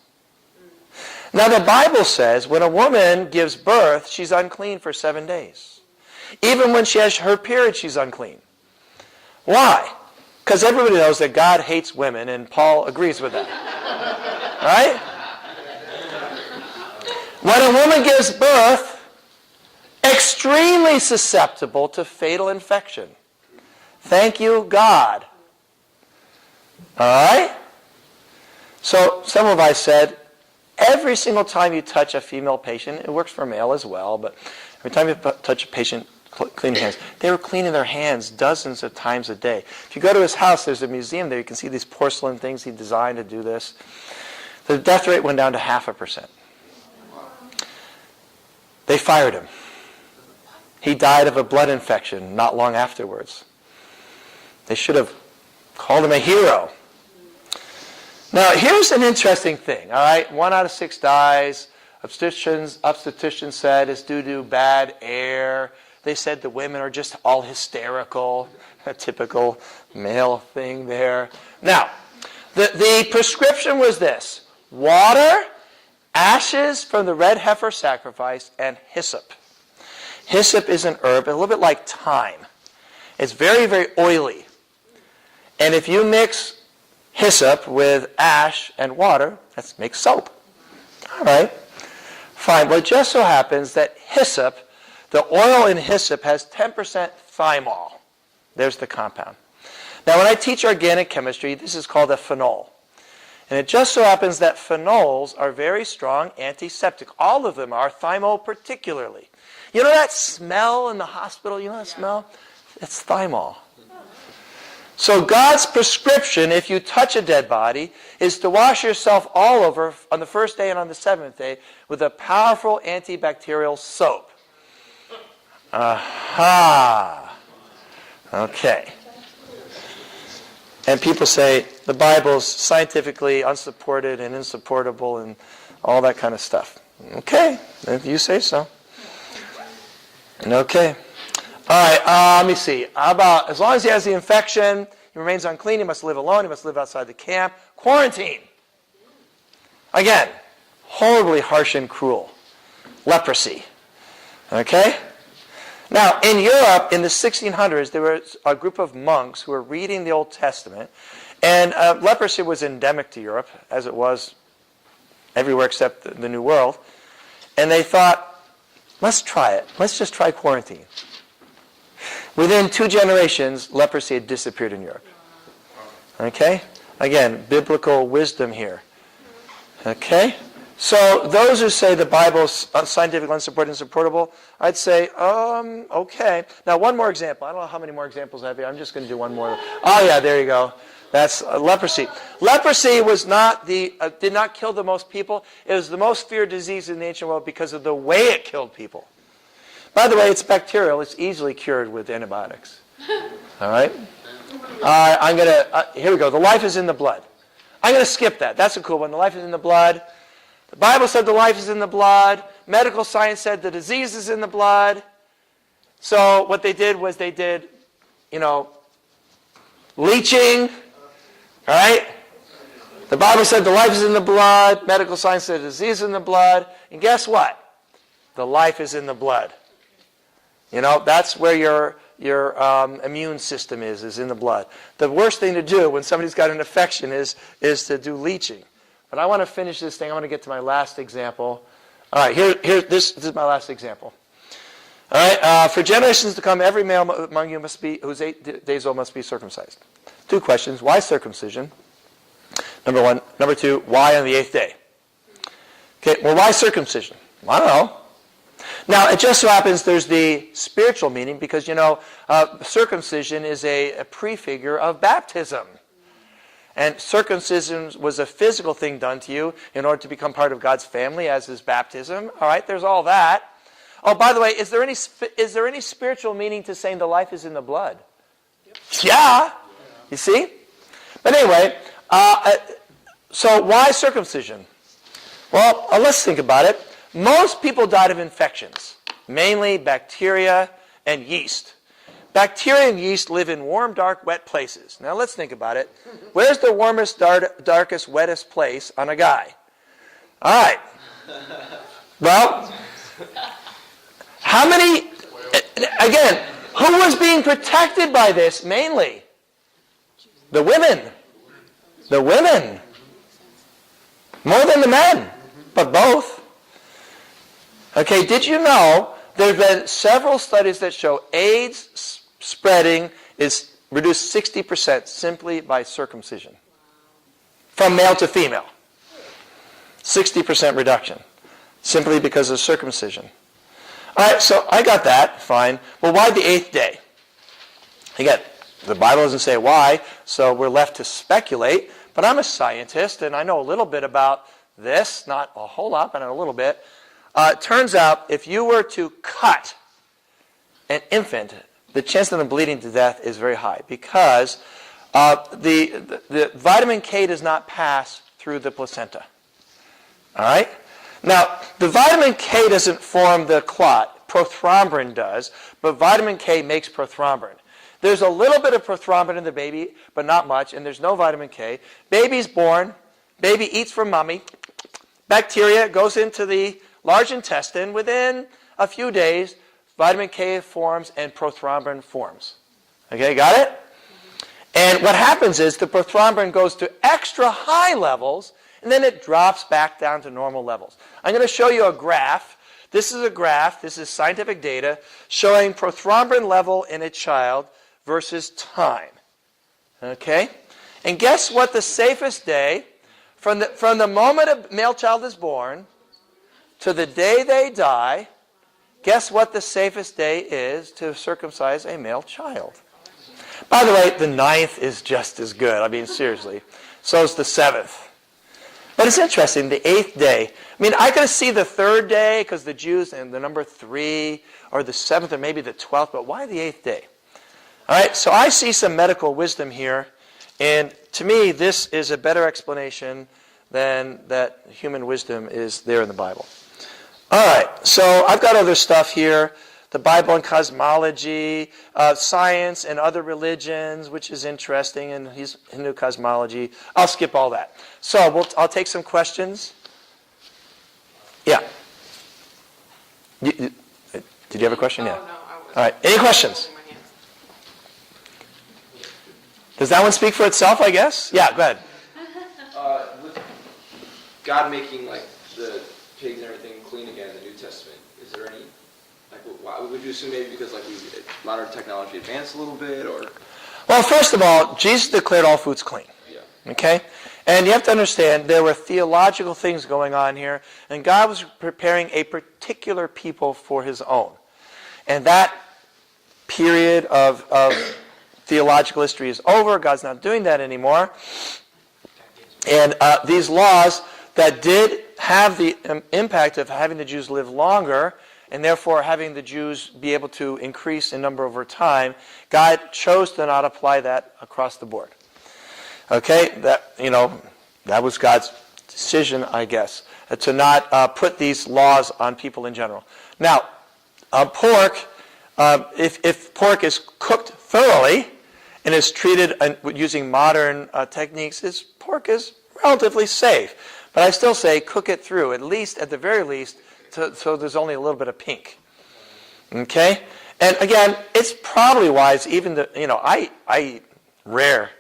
Now the Bible says when a woman gives birth, she's unclean for 7 days. Even when she has her period, she's unclean. Why? Because everybody knows that God hates women, and Paul agrees with that. Right? When a woman gives birth, extremely susceptible to fatal infection. Thank you, God. All right? So Semmelweis said, every single time you touch a female patient, it works for a male as well, but every time you touch a patient, clean your hands. They were cleaning their hands dozens of times a day. If you go to his house, there's a museum there. You can see these porcelain things he designed to do this. The death rate went down to 0.5%. They fired him. He died of a blood infection not long afterwards. They should have called him a hero. Now, here's an interesting thing, all right? 1 out of 6 dies. Obstetricians said it's due to bad air. They said the women are just all hysterical. A typical male thing there. Now, the prescription was this: water, ashes from the red heifer sacrifice, and hyssop. Hyssop is an herb, a little bit like thyme. It's very, very oily. And if you mix hyssop with ash and water, that makes soap. All right. Fine. Well, it just so happens that hyssop, the oil in hyssop has 10% thymol. There's the compound. Now, when I teach organic chemistry, this is called a phenol. And it just so happens that phenols are very strong antiseptic. All of them are, thymol particularly. You know that smell in the hospital? You know that smell? It's thymol. So God's prescription, if you touch a dead body, is to wash yourself all over on the first day and on the seventh day with a powerful antibacterial soap. Aha! Okay. And people say the Bible's scientifically unsupported and insupportable and all that kind of stuff. Okay, if you say so. Okay. All right, let me see. How about, as long as he has the infection, he remains unclean, he must live alone, he must live outside the camp. Quarantine. Again, horribly harsh and cruel. Leprosy. Okay? Now, in Europe, in the 1600s, there was a group of monks who were reading the Old Testament, and leprosy was endemic to Europe, as it was everywhere except the New World. And they thought, let's try it. Let's just try quarantine. Within 2 generations, leprosy had disappeared in Europe. Okay? Again, biblical wisdom here. Okay? So those who say the Bible's scientific, unsupported, insupportable, I'd say, okay. Now, one more example. I don't know how many more examples I have here. I'm just going to do one more. Oh, yeah, there you go. That's leprosy. Leprosy was not did not kill the most people. It was the most feared disease in the ancient world because of the way it killed people. By the way, it's bacterial. It's easily cured with antibiotics. All right? Here we go. The life is in the blood. I'm going to skip that. That's a cool one. The life is in the blood. The Bible said the life is in the blood. Medical science said the disease is in the blood. So what they did was they did, leeching. All right? The Bible said the life is in the blood. Medical science said the disease is in the blood. And guess what? The life is in the blood. That's where your immune system is in the blood. The worst thing to do when somebody's got an infection is to do leeching. But I want to finish this thing. I want to get to my last example. All right, this is my last example. All right, for generations to come, every male among you who's 8 days old must be circumcised. 2 questions. Why circumcision? Number 1. Number 2, why on the 8th day? Okay, well, why circumcision? I don't know. Now, it just so happens there's the spiritual meaning because, circumcision is a prefigure of baptism. And circumcision was a physical thing done to you in order to become part of God's family, as is baptism. All right, there's all that. Oh, by the way, is there any spiritual meaning to saying the life is in the blood? Yep. Yeah. You see? But anyway, so why circumcision? Well, let's think about it. Most people died of infections, mainly bacteria and yeast. Bacteria and yeast live in warm, dark, wet places. Now let's think about it. Where's the warmest, darkest, wettest place on a guy? All right. Well, how many, again, who was being protected by this mainly? The women. The women. More than the men, but both. Okay, did you know there have been several studies that show AIDS spreading is reduced 60% simply by circumcision. From male to female. 60% reduction. Simply because of circumcision. All right, so I got that. Fine. Well, why the 8th day? Again, the Bible doesn't say why, so we're left to speculate. But I'm a scientist, and I know a little bit about this. Not a whole lot, but a little bit. It turns out if you were to cut an infant, the chance of them bleeding to death is very high because the vitamin K does not pass through the placenta. All right? Now, the vitamin K doesn't form the clot. Prothrombin does, but vitamin K makes prothrombin. There's a little bit of prothrombin in the baby, but not much, and there's no vitamin K. Baby's born. Baby eats from mommy. Bacteria goes into the large intestine. Within a few days, vitamin K forms and prothrombin forms. Okay, got it? And what happens is the prothrombin goes to extra high levels, and then it drops back down to normal levels. I'm going to show you a graph. This is a graph. This is scientific data showing prothrombin level in a child versus time. Okay? And guess what the safest day, from the moment a male child is born to the day they die, guess what the safest day is to circumcise a male child? By the way, the 9th is just as good. I mean, seriously. So is the 7th. But it's interesting, the 8th day. I mean, I can see the 3rd day because the Jews and the number 3, or the 7th, or maybe the 12th, but why the 8th day? All right, so I see some medical wisdom here, and to me, this is a better explanation than that human wisdom is there in the Bible. All right, so I've got other stuff here. The Bible and cosmology, science and other religions, which is interesting, and Hindu cosmology. I'll skip all that. So I'll take some questions. Yeah. Did you have a question? Yeah. No, I wasn't. All right. Any questions? Does that one speak for itself, I guess? Yeah, go ahead. With God making like the pigs and everything clean again in the New Testament, is there any, like, why would you assume maybe because like modern technology advanced a little bit, or? Well, first of all, Jesus declared all foods clean. Yeah. Okay? And you have to understand there were theological things going on here, and God was preparing a particular people for his own. And that period of theological history is over. God's not doing that anymore. And these laws that did have the impact of having the Jews live longer, and therefore having the Jews be able to increase in number over time, God chose to not apply that across the board. Okay, that was God's decision, I guess, to not put these laws on people in general. Now, pork, if pork is cooked thoroughly and is treated using modern techniques, pork is relatively safe. But I still say cook it through, at the very least, so there's only a little bit of pink. Okay? And again, it's probably wise, even I eat rare.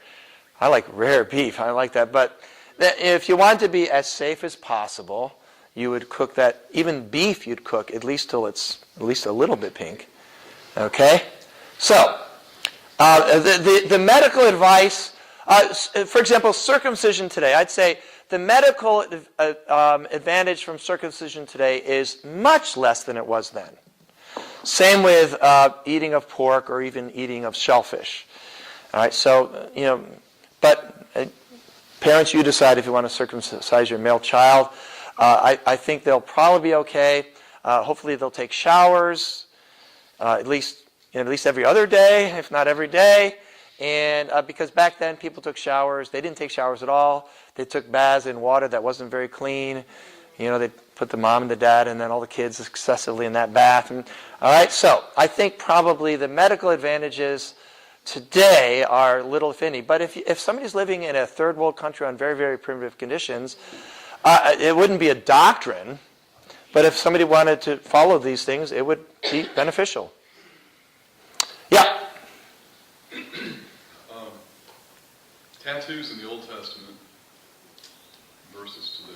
I like rare beef. I like that. But if you want to be as safe as possible, you would cook that. Even beef you'd cook at least till it's at least a little bit pink. Okay? So, the medical advice, for example, circumcision today, I'd say the medical advantage from circumcision today is much less than it was then. Same with eating of pork or even eating of shellfish. All right, so, but parents, you decide if you want to circumcise your male child. I think they'll probably be okay. Hopefully they'll take showers at least every other day, if not every day. And because back then people took showers, they didn't take showers at all. They took baths in water that wasn't very clean. They put the mom and the dad and then all the kids excessively in that bath. And, all right, so I think probably the medical advantages today are little, if any. But if somebody's living in a third world country on very, very primitive conditions, it wouldn't be a doctrine. But if somebody wanted to follow these things, it would be beneficial. Yeah. Tattoos in the Old Testament versus today.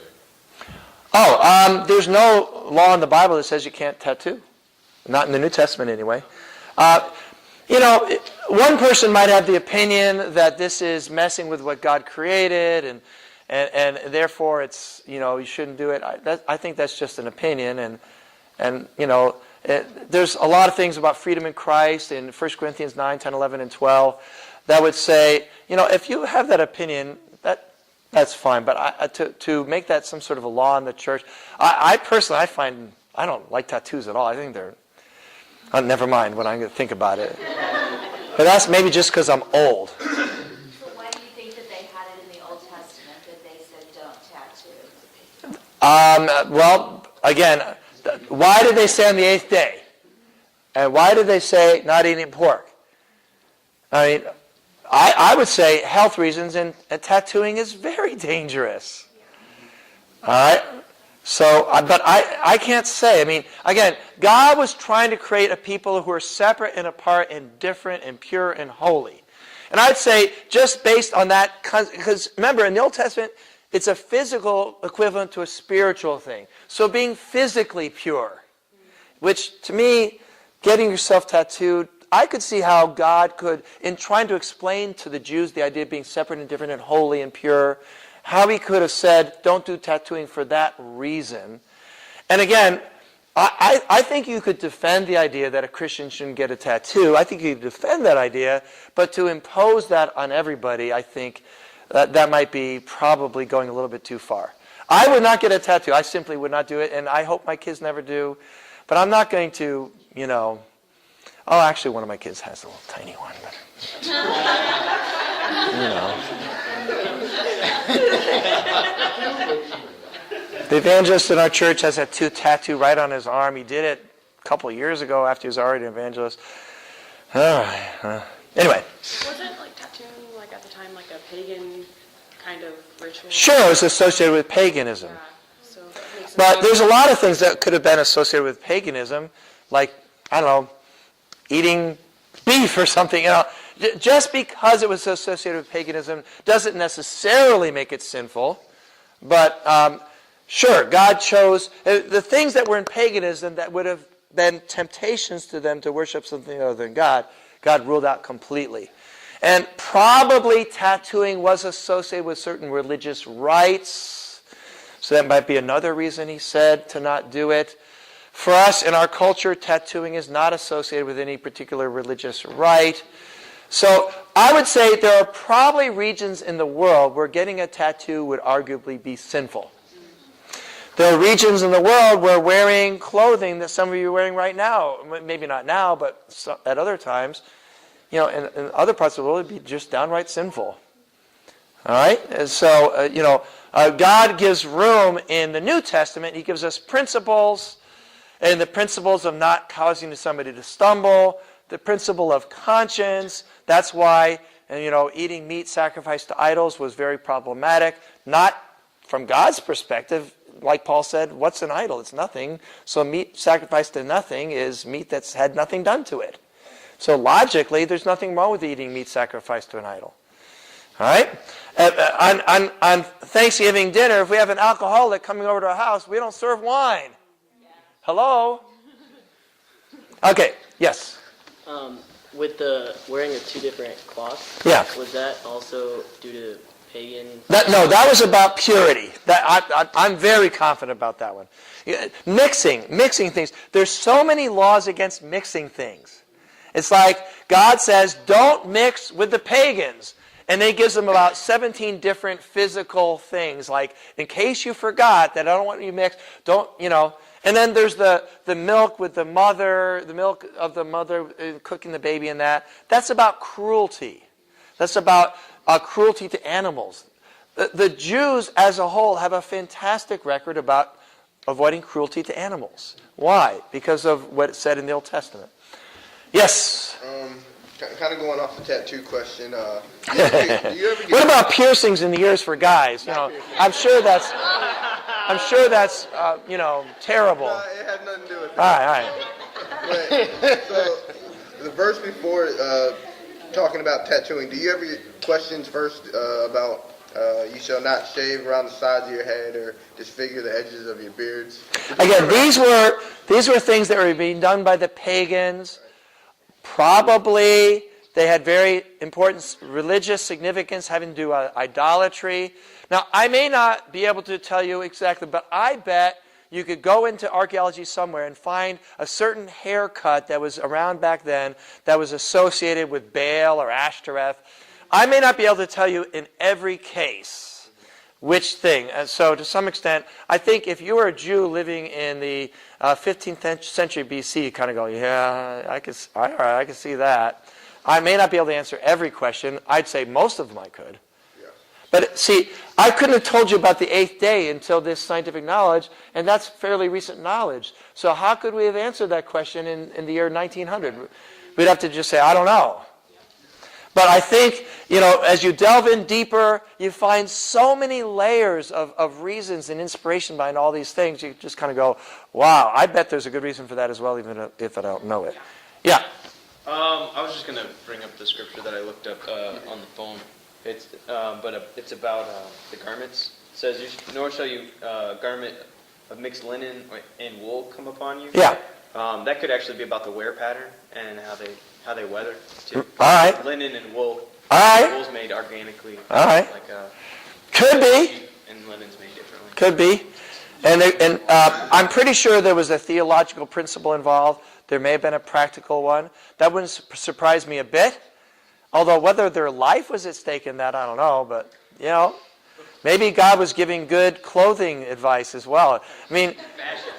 There's no law in the Bible that says you can't tattoo. Not in the New Testament anyway. One person might have the opinion that this is messing with what God created and therefore it's, you shouldn't do it. I think that's just an opinion. And there's a lot of things about freedom in Christ in 1 Corinthians 9, 10, 11, and 12 that would say, if you have that opinion, that's fine. But to make that some sort of a law in the church, I personally, I don't like tattoos at all. I think Never mind when I'm going to think about it. But that's maybe just because I'm old. So why do you think that they had it in the Old Testament that they said don't tattoo? Well, again, why did they say on the 8th day? And why did they say not eating pork? I mean, I would say health reasons, and tattooing is very dangerous. All right? So, but I can't say. I mean, again, God was trying to create a people who are separate and apart and different and pure and holy. And I'd say just based on that, because remember, in the Old Testament, it's a physical equivalent to a spiritual thing. So being physically pure, which to me, getting yourself tattooed, I could see how God could, in trying to explain to the Jews the idea of being separate and different and holy and pure, how he could have said, don't do tattooing for that reason. And again, I think you could defend the idea that a Christian shouldn't get a tattoo. I think you could defend that idea, but to impose that on everybody, I think that might be probably going a little bit too far. I would not get a tattoo. I simply would not do it, and I hope my kids never do. But I'm not going to, oh, actually, one of my kids has a little tiny one, but, The evangelist in our church has a tattoo right on his arm. He did it a couple of years ago after he was already an evangelist. Anyway. Wasn't tattooing at the time a pagan kind of ritual? Sure, it was associated with paganism. Yeah, so that makes But sense. there's a lot of things that could have been associated with paganism, like, I don't know, eating beef or something. Just because it was associated with paganism doesn't necessarily make it sinful. But sure, God chose the things that were in paganism that would have been temptations to them to worship something other than God. God ruled out completely. And probably tattooing was associated with certain religious rites. So that might be another reason he said to not do it. For us, in our culture, tattooing is not associated with any particular religious rite. So I would say there are probably regions in the world where getting a tattoo would arguably be sinful. There are regions in the world where wearing clothing that some of you are wearing right now, maybe not now, but at other times, in other parts of the world, it'd be just downright sinful. All right? And so, God gives room in the New Testament. He gives us principles, and the principles of not causing somebody to stumble, the principle of conscience. That's why, eating meat sacrificed to idols was very problematic. Not from God's perspective. Like Paul said, what's an idol? It's nothing. So meat sacrificed to nothing is meat that's had nothing done to it. So logically, there's nothing wrong with eating meat sacrificed to an idol. All right? On Thanksgiving dinner, if we have an alcoholic coming over to our house, we don't serve wine. Hello? Okay, yes. With the wearing of two different cloths, Yeah. was that also due to pagan? That was about purity. I'm very confident about that one. Mixing things. There's so many laws against mixing things. It's like God says, don't mix with the pagans. And then he gives them about 17 different physical things. Like, in case you forgot that I don't want you to mix, don't. And then there's the milk with the milk of the mother cooking the baby in that. That's about cruelty. That's about cruelty to animals. The Jews as a whole have a fantastic record about avoiding cruelty to animals. Why? Because of what it said in the Old Testament. Yes? Kind of going off the tattoo question. Do you ever get What about piercings in the ears for guys? I'm sure that's terrible. No, it had nothing to do with All that. right. So the verse before talking about tattooing, do you ever get questions first about you shall not shave around the sides of your head or disfigure the edges of your beards? Again, these were things that were being done by the pagans. Probably they had very important religious significance having to do with idolatry. Now, I may not be able to tell you exactly, but I bet you could go into archaeology somewhere and find a certain haircut that was around back then that was associated with Baal or Ashtoreth. I may not be able to tell you in every case, which thing. And so to some extent, I think if you were a Jew living in the 15th century BC, you kind of go, yeah, I can see that. I may not be able to answer every question. I'd say most of them I could. But see, I couldn't have told you about the 8th day until this scientific knowledge, and that's fairly recent knowledge. So how could we have answered that question in the year 1900? We'd have to just say, I don't know. But I think, as you delve in deeper, you find so many layers of reasons and inspiration behind all these things. You just kind of go, wow, I bet there's a good reason for that as well, even if I don't know it. Yeah? I was just going to bring up the scripture that I looked up on the phone. It's it's about the garments. It says, nor shall you garment of mixed linen and wool come upon you. Yeah. That could actually be about the wear pattern and how they weather too. All right. Linen and wool. All right. Wool's made organically. All right. Could be. And linen's made differently. Could be. And I'm pretty sure there was a theological principle involved. There may have been a practical one. That wouldn't surprise me a bit. Although whether their life was at stake in that, I don't know. But, maybe God was giving good clothing advice as well. I mean,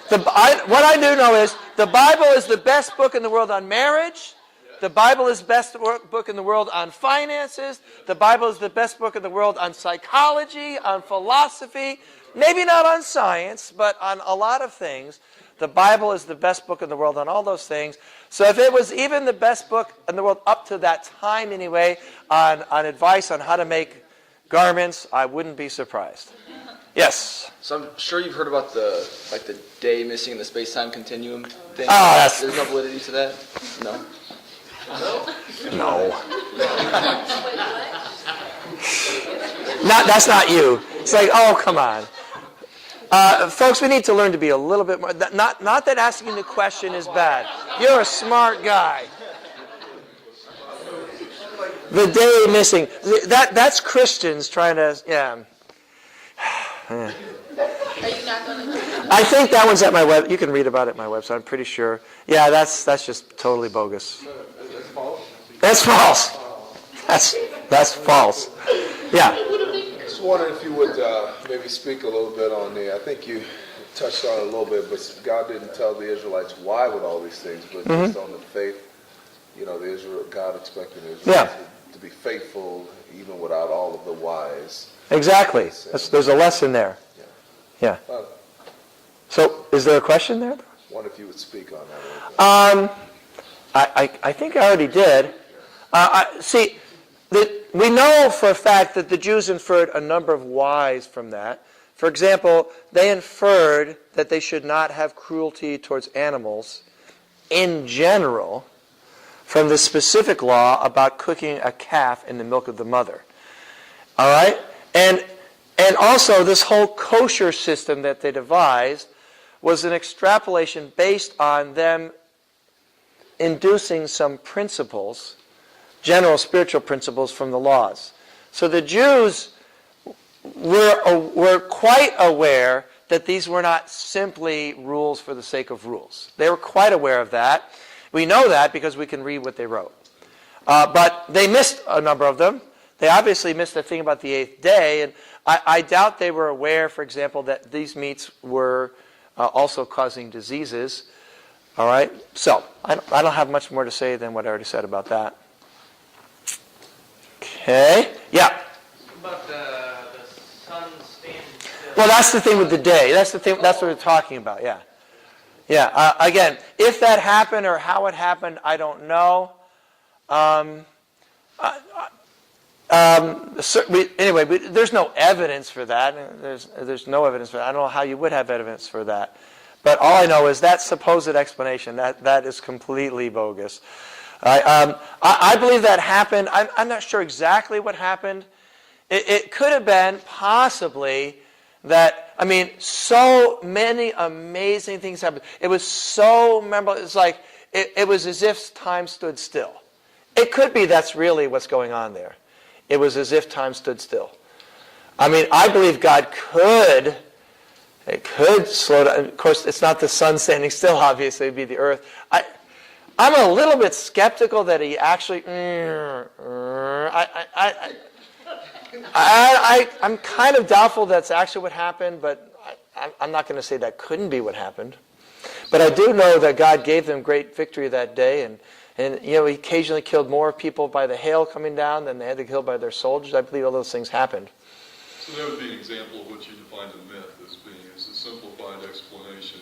what I do know is the Bible is the best book in the world on marriage. The Bible is the best book in the world on finances. The Bible is the best book in the world on psychology, on philosophy. Maybe not on science, but on a lot of things. The Bible is the best book in the world on all those things. So if it was even the best book in the world up to that time anyway on advice on how to make garments, I wouldn't be surprised. Yes? So I'm sure you've heard about the day missing in the space-time continuum thing. There's no validity to that? No? No. That's not you. It's like, oh, come on. Folks, we need to learn to be a little bit more. Not that asking the question is bad. You're a smart guy. The day missing. That's Christians trying to, yeah. Are you not going to? I think that one's at my web. You can read about it at my website. I'm pretty sure. Yeah, that's just totally bogus. That's false? That's false. That's false. Yeah. Just wondering if you would maybe speak a little bit on I think you touched on it a little bit, but God didn't tell the Israelites why with all these things, but just on the faith. God expected the Israelites to be faithful even without all of the whys. Exactly. There's a lesson there. Yeah. So, is there a question there? I wonder if you would speak on that a little bit. I think I already did. We know for a fact that the Jews inferred a number of whys from that. For example, they inferred that they should not have cruelty towards animals in general from the specific law about cooking a calf in the milk of the mother. All right? And also this whole kosher system that they devised was an extrapolation based on them inducing some principles, general spiritual principles from the laws. So the Jews were quite aware that these were not simply rules for the sake of rules. They were quite aware of that. We know that because we can read what they wrote. But they missed a number of them. They obviously missed the thing about the 8th day, and I doubt they were aware, for example, that these meats were also causing diseases. All right? So, I don't have much more to say than what I already said about that. Okay? Yeah? About the sun standing still. Well, that's the thing with the day. That's the thing. That's what we're talking about, yeah. Yeah, again, if that happened or how it happened, I don't know. Anyway, there's no evidence for that. There's no evidence for that. I don't know how you would have evidence for that. But all I know is that supposed explanation, that is completely bogus. I believe that happened. I'm not sure exactly what happened. It could have been possibly that, so many amazing things happened. It was so memorable. It's like, it was as if time stood still. It could be that's really what's going on there. It was as if time stood still. I believe God could slow down. Of course, it's not the sun standing still, obviously, it would be the earth. I'm a little bit skeptical that he actually... I'm kind of doubtful that's actually what happened, but I'm not going to say that couldn't be what happened. But I do know that God gave them great victory that day, and He occasionally killed more people by the hail coming down than they had to kill by their soldiers. I believe all those things happened. So that would be an example of what you defined a myth as being, is a simplified explanation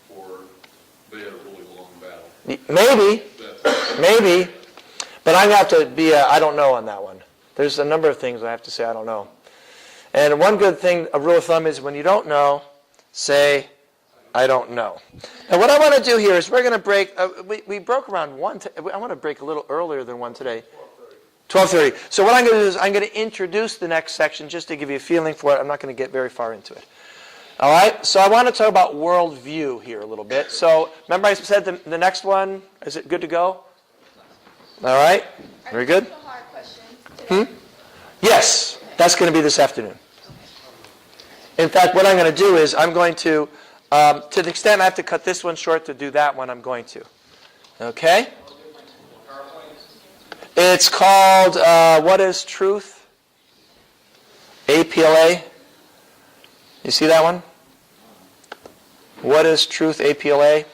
for they had a really long battle. Maybe. But I'm going to have to be I don't know on that one. There's a number of things I have to say I don't know. And one good thing, a rule of thumb, is when you don't know, say, I don't know. Now what I want to do here is we're going to break, we broke around 1, I want to break a little earlier than 1 today. 12:30. So what I'm going to do is I'm going to introduce the next section just to give you a feeling for it. I'm not going to get very far into it. All right? So I want to talk about worldview here a little bit. So remember I said the next one, is it good to go? All right? Very good. Yes, that's going to be this afternoon. In fact, what I'm going to do is I'm going to the extent I have to cut this one short to do that one, I'm going to. Okay? It's called, What is Truth? APLA. You see that one? What is Truth? APLA.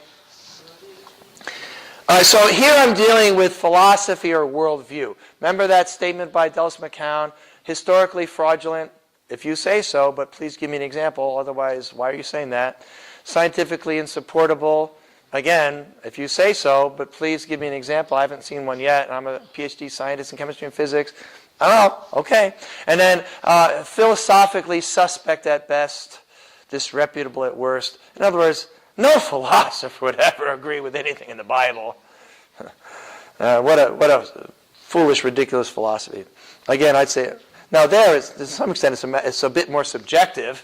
So here I'm dealing with philosophy or worldview. Remember that statement by Dallas McCown? Historically fraudulent, if you say so, but please give me an example. Otherwise, why are you saying that? Scientifically insupportable. Again, if you say so, but please give me an example. I haven't seen one yet. I'm a PhD scientist in chemistry and physics. I don't know. Okay. And then philosophically suspect at best, disreputable at worst. In other words, no philosopher would ever agree with anything in the Bible. What a foolish, ridiculous philosophy. Again, I'd say, now there is, to some extent, it's a bit more subjective.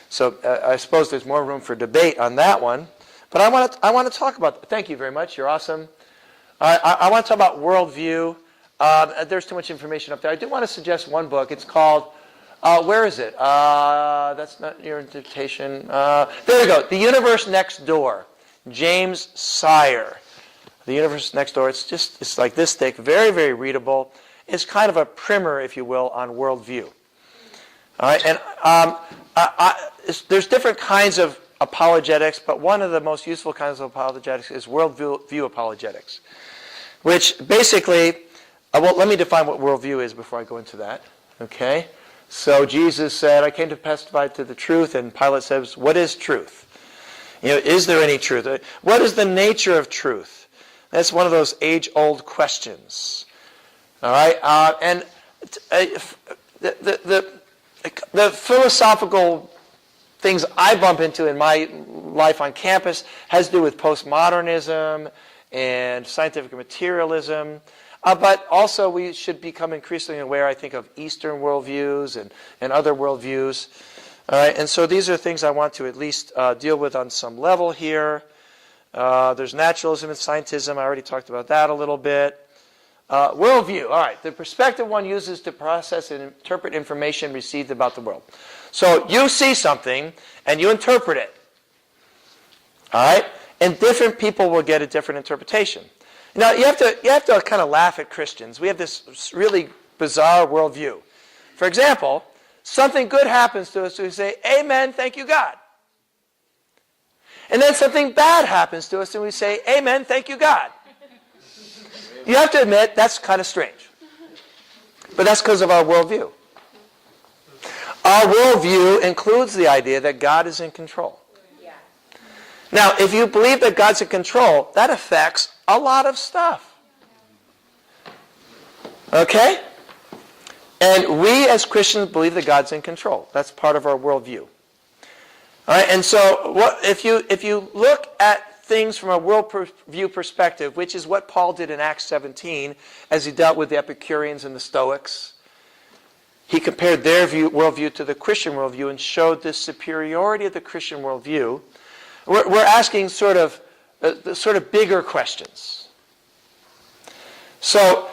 So I suppose there's more room for debate on that one. But I want to talk about, thank you very much, you're awesome. I want to talk about worldview. There's too much information up there. I do want to suggest one book. It's called, where is it? That's not your invitation. There we go. The Universe Next Door. James Sire. The Universe Next Door. It's like this thick, very, very readable. It's kind of a primer, if you will, on worldview. All right, and there's different kinds of apologetics, but one of the most useful kinds of apologetics is worldview apologetics, which basically, well, let me define what worldview is before I go into that. Okay, so Jesus said, "I came to testify to the truth," and Pilate says, "What is truth? Is there any truth? What is the nature of truth?" That's one of those age-old questions. All right, and the philosophical things I bump into in my life on campus has to do with postmodernism and scientific materialism. But also we should become increasingly aware, I think, of Eastern worldviews and other worldviews. All right, and so these are things I want to at least deal with on some level here. There's naturalism and scientism. I already talked about that a little bit. Worldview. All right, the perspective one uses to process and interpret information received about the world. So you see something and you interpret it. All right, and different people will get a different interpretation. Now you have to kind of laugh at Christians. We have this really bizarre worldview. For example, something good happens to us, we say, "Amen, thank you, God." And then something bad happens to us, and we say, "Amen, thank you, God." You have to admit, that's kind of strange. But that's because of our worldview. Our worldview includes the idea that God is in control. Yeah. Now, if you believe that God's in control, that affects a lot of stuff. Okay? And we as Christians believe that God's in control. That's part of our worldview. All right, and so if you look at things from a worldview perspective, which is what Paul did in Acts 17 as he dealt with the Epicureans and the Stoics, he compared their worldview to the Christian worldview and showed the superiority of the Christian worldview. We're asking sort of bigger questions. So,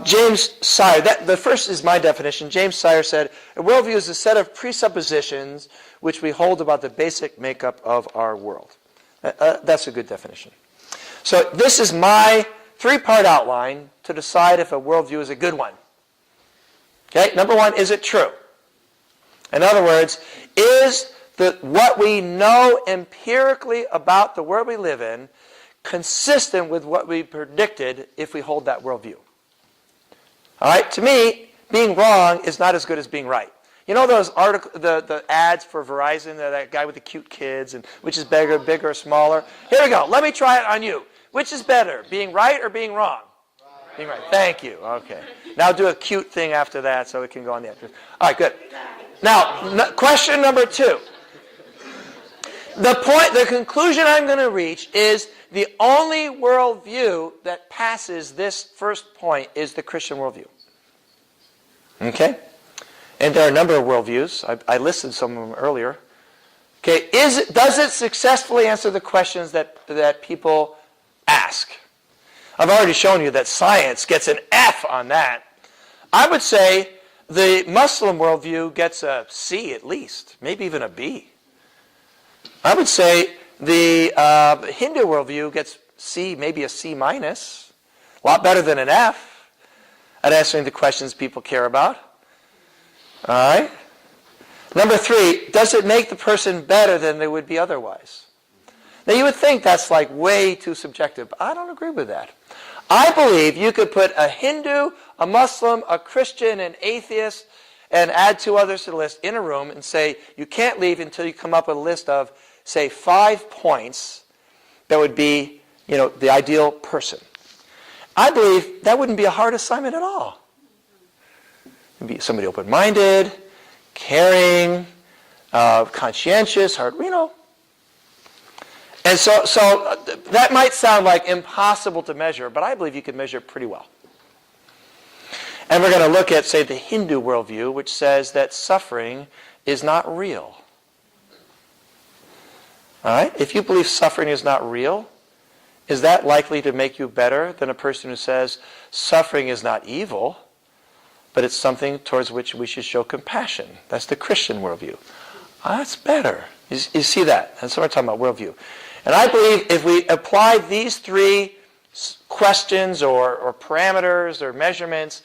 James Sire, the first is my definition. James Sire said, a worldview is a set of presuppositions which we hold about the basic makeup of our world. That's a good definition. So this is my 3-part outline to decide if a worldview is a good one. Okay, number one, is it true? In other words, is what we know empirically about the world we live in consistent with what we predicted if we hold that worldview? All right, to me, being wrong is not as good as being right. You know those the ads for Verizon, that guy with the cute kids, and which is bigger or smaller? Here we go. Let me try it on you. Which is better, being right or being wrong? Being right. Thank you. Okay. Now do a cute thing after that so it can go on the after. All right, good. Now, question number 2. The conclusion I'm going to reach is the only worldview that passes this first point is the Christian worldview. Okay? And there are a number of worldviews. I listed some of them earlier. Okay, does it successfully answer the questions that people ask? I've already shown you that science gets an F on that. I would say the Muslim worldview gets a C at least, maybe even a B. I would say the Hindu worldview gets C, maybe a C minus. A lot better than an F at answering the questions people care about. All right. Number 3, does it make the person better than they would be otherwise? Now you would think that's like way too subjective, but I don't agree with that. I believe you could put a Hindu, a Muslim, a Christian, an atheist, and add 2 others to the list in a room and say you can't leave until you come up with a list of, say, 5 points that would be, the ideal person. I believe that wouldn't be a hard assignment at all. It'd be somebody open-minded, caring, conscientious, And so that might sound like impossible to measure, but I believe you can measure it pretty well. And we're going to look at, say, the Hindu worldview, which says that suffering is not real. All right? If you believe suffering is not real, is that likely to make you better than a person who says suffering is not evil, but it's something towards which we should show compassion? That's the Christian worldview. That's better. You see that? That's what we're talking about, worldview. And I believe if we apply these 3 questions or parameters or measurements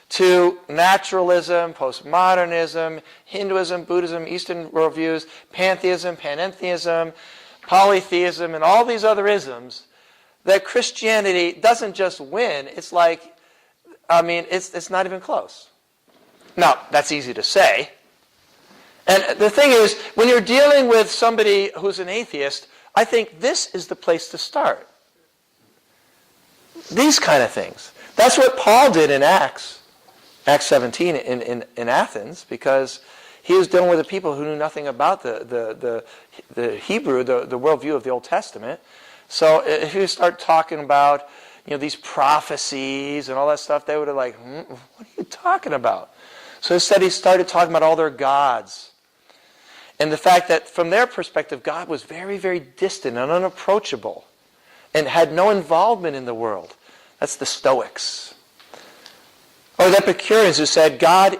to naturalism, postmodernism, Hinduism, Buddhism, Eastern worldviews, pantheism, panentheism, polytheism, and all these other isms, that Christianity doesn't just win. It's like, it's not even close. Now, that's easy to say. And the thing is, when you're dealing with somebody who's an atheist, I think this is the place to start. These kind of things. That's what Paul did in Acts 17 in Athens, because he was dealing with the people who knew nothing about the Hebrew, the worldview of the Old Testament. So if you start talking about these prophecies and all that stuff, they would have like, what are you talking about? So instead he started talking about all their gods. And the fact that from their perspective, God was very, very distant and unapproachable and had no involvement in the world. That's the Stoics. Or the Epicureans who said God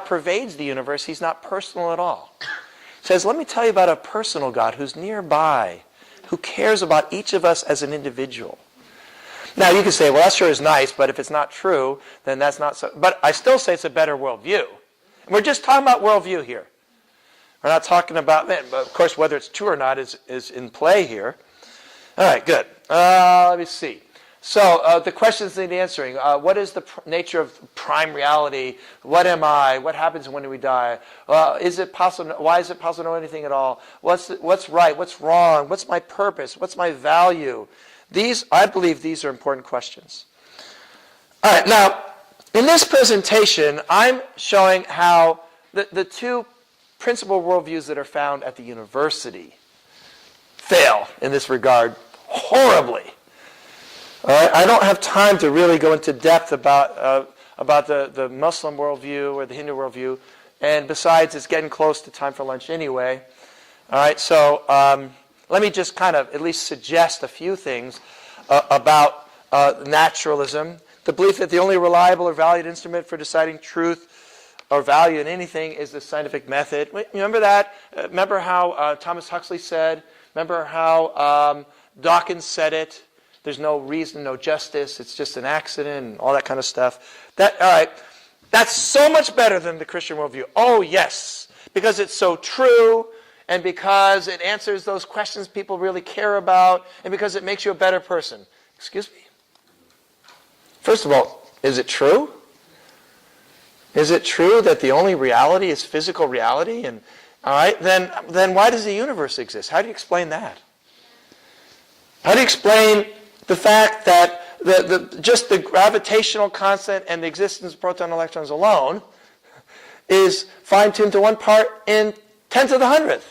pervades the universe. He's not personal at all. He says, let me tell you about a personal God who's nearby, who cares about each of us as an individual. Now you can say, well, that sure is nice, but if it's not true, then that's not so. But I still say it's a better worldview. And we're just talking about worldview here. We're not talking about, but of course, whether it's true or not is in play here. All right, good. Let me see. So the questions need answering. What is the nature of prime reality? What am I? What happens when we die? Is it possible? Why is it possible to know anything at all? What's right? What's wrong? What's my purpose? What's my value? I believe these are important questions. All right, now, in this presentation, I'm showing how the 2 principal worldviews that are found at the university fail in this regard horribly. All right? I don't have time to really go into depth about the Muslim worldview or the Hindu worldview, and besides, it's getting close to time for lunch anyway. All right, so let me just kind of at least suggest a few things about naturalism. The belief that the only reliable or valid instrument for deciding truth or value in anything is the scientific method. Remember that? Remember how Thomas Huxley said? Remember how Dawkins said it? There's no reason, no justice. It's just an accident and all that kind of stuff. All right. That's so much better than the Christian worldview. Oh, yes, because it's so true, and because it answers those questions people really care about, and because it makes you a better person. Excuse me? First of all, is it true? Is it true that the only reality is physical reality? And all right, then why does the universe exist? How do you explain that? How do you explain the fact that just the gravitational constant and the existence of proton and electrons alone is fine-tuned to 1 part in 10 to the 100th?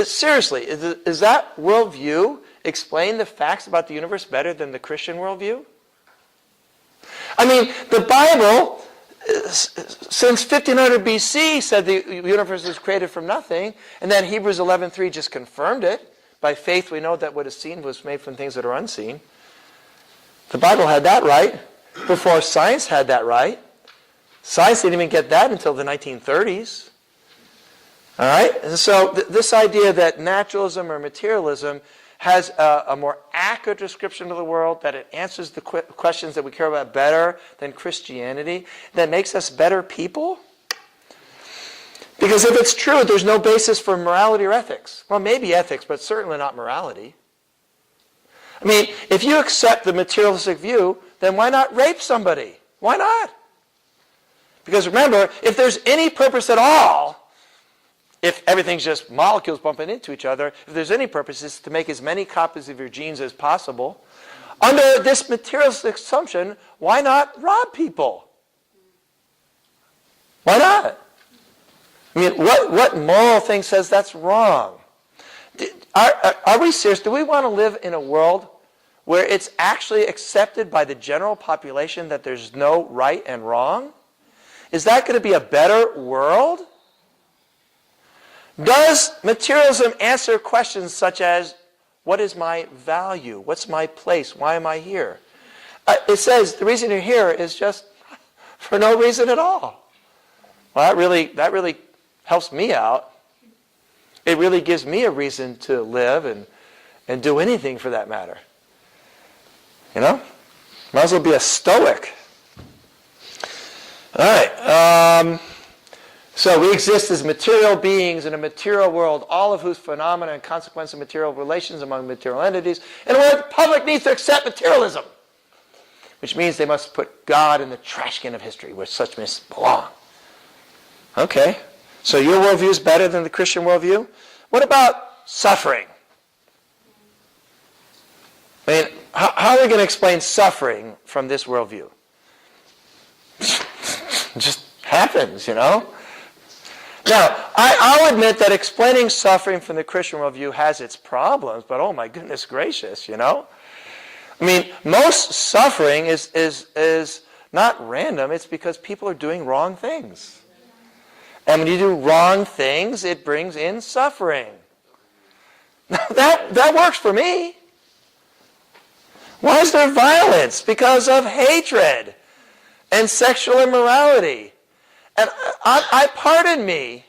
Seriously, is that worldview explain the facts about the universe better than the Christian worldview? I mean, the Bible, since 1500 BC, said the universe was created from nothing, and then Hebrews 11:3 just confirmed it. By faith we know that what is seen was made from things that are unseen. The Bible had that right before science had that right. Science didn't even get that until the 1930s. All right? And so this idea that naturalism or materialism has a more accurate description of the world, that it answers the questions that we care about better than Christianity, that makes us better people? Because if it's true, there's no basis for morality or ethics. Well, maybe ethics, but certainly not morality. I mean, if you accept the materialistic view, then why not rape somebody? Why not? Because remember, if there's any purpose at all, if everything's just molecules bumping into each other, if there's any purpose, it's to make as many copies of your genes as possible. Under this materialistic assumption, why not rob people? Why not? I mean, what moral thing says that's wrong? Are we serious? Do we want to live in a world where it's actually accepted by the general population that there's no right and wrong? Is that going to be a better world? Does materialism answer questions such as, what is my value? What's my place? Why am I here? It says the reason you're here is just for no reason at all. Well, that really helps me out. It really gives me a reason to live and do anything for that matter. You know? Might as well be a stoic. All right. So we exist as material beings in a material world, all of whose phenomena and consequence of material relations among material entities. In a word, the public needs to accept materialism, which means they must put God in the trash can of history, where such myths belong. Okay. So your worldview is better than the Christian worldview? What about suffering? I mean, how are we going to explain suffering from this worldview? It just happens, you know? Now, I'll admit that explaining suffering from the Christian worldview has its problems, but oh my goodness gracious, you know? I mean, most suffering is not random. It's because people are doing wrong things. And when you do wrong things, it brings in suffering. That works for me. Why is there violence? Because of hatred and sexual immorality. And I pardon me,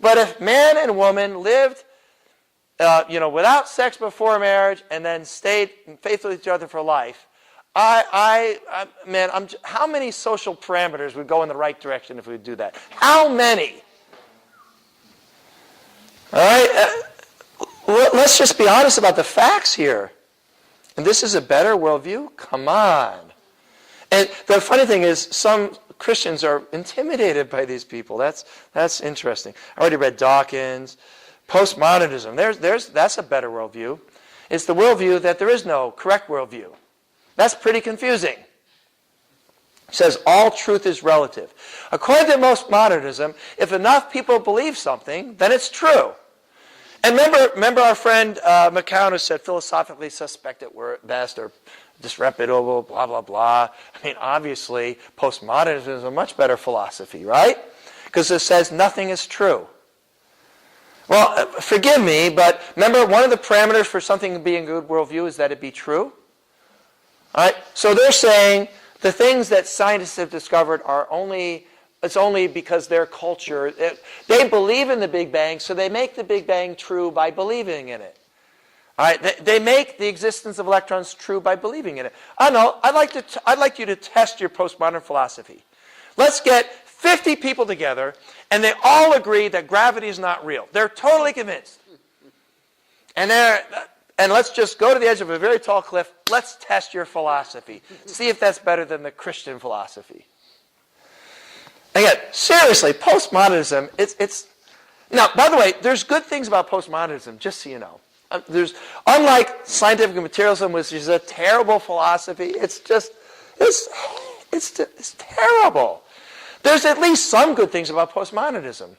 but if man and woman lived, without sex before marriage and then stayed faithful to each other for life, how many social parameters would go in the right direction if we would do that? How many? All right, let's just be honest about the facts here. And this is a better worldview? Come on. And the funny thing is, some Christians are intimidated by these people. That's interesting. I already read Dawkins. Postmodernism, that's a better worldview. It's the worldview that there is no correct worldview. That's pretty confusing. It says all truth is relative. According to postmodernism, if enough people believe something, then it's true. And remember our friend McCown, who said philosophically suspect at best or disreputable, blah, blah, blah. I mean, obviously, postmodernism is a much better philosophy, right? Because it says nothing is true. Well, forgive me, but remember, one of the parameters for something being a good worldview is that it be true. All right? So they're saying the things that scientists have discovered it's only because their culture, they believe in the Big Bang, so they make the Big Bang true by believing in it. All right? They make the existence of electrons true by believing in it. I know. I'd like you to test your postmodern philosophy. Let's get 50 people together, and they all agree that gravity is not real. They're totally convinced. And let's just go to the edge of a very tall cliff. Let's test your philosophy. See if that's better than the Christian philosophy. Again, seriously, postmodernism, it's now, by the way, there's good things about postmodernism, just so you know. Unlike scientific materialism, which is a terrible philosophy, it's terrible. There's at least some good things about postmodernism.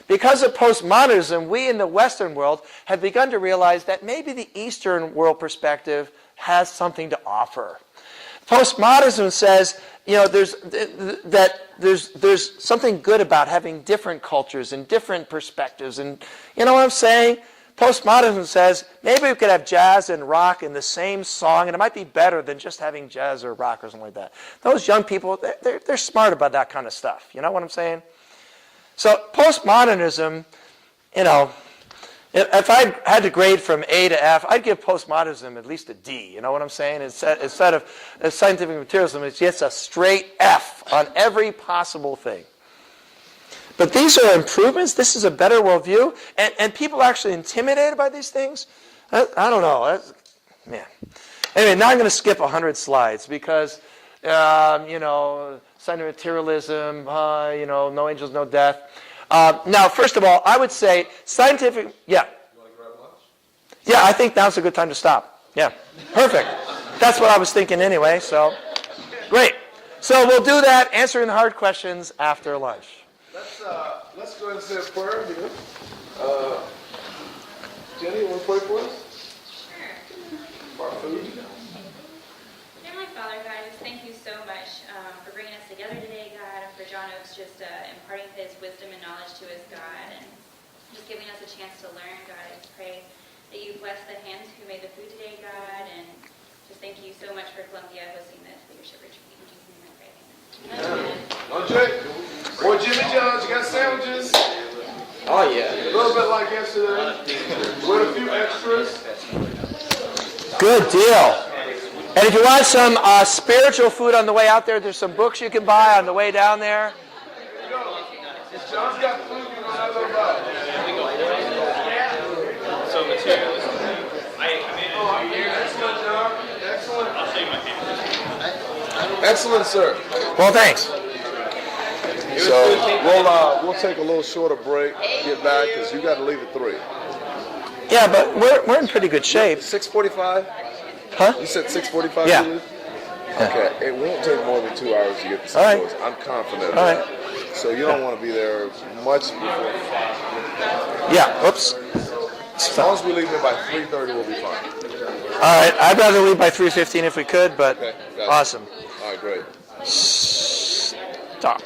Because of postmodernism, we in the Western world have begun to realize that maybe the Eastern world perspective has something to offer. Postmodernism says, there's something good about having different cultures and different perspectives. And you know what I'm saying? Postmodernism says maybe we could have jazz and rock in the same song, and it might be better than just having jazz or rock or something like that. Those young people, they're smart about that kind of stuff. You know what I'm saying? So postmodernism, if I had to grade from A to F, I'd give postmodernism at least a D. You know what I'm saying? Instead of scientific materialism, it gets a straight F on every possible thing. But these are improvements. This is a better worldview. And people are actually intimidated by these things. I don't know. Man. Anyway, now I'm going to skip 100 slides because, scientific materialism, no angels, no death. Now, first of all, I would say scientific, yeah. You want to grab lunch? Yeah, I think now's a good time to stop. Yeah, perfect. That's what I was thinking anyway, so great. So we'll do that, answering the hard questions after lunch. Let's go ahead and say a prayer here. Jenny, you want to pray for us? For our food? Heavenly Father, God, I just thank you so much for bringing us together today, God, and for John Oakes just imparting his wisdom and knowledge to us, God, and just giving us a chance to learn, God. I just pray that you bless the hands who made the food today, God, and just thank you so much for Columbia hosting this leadership retreat. In Jesus' name I pray. Amen. Andre? Boy, Jimmy John's, you got sandwiches? Oh, yeah. A little bit like yesterday, with a few extras. Good deal. And if you want some spiritual food on the way out there, there's some books you can buy on the way down there. John's got food, you know how to buy. So materialism. Excellent, John. Excellent. Excellent, sir. Well, thanks. So we'll take a little shorter break, get back, because you got to leave at 3. Yeah, but we're in pretty good shape. 6:45? Huh? You said 6:45? Yeah. You leave? Okay, it won't take more than 2 hours to get to All right. St. Louis. I'm confident of All that. right. So you don't want to be there much before 5. Yeah, oops. As long as we leave here by 3:30, we'll be fine. All right, I'd rather leave by 3:15 if we could, but Okay, gotcha. awesome. All right, great. Stop.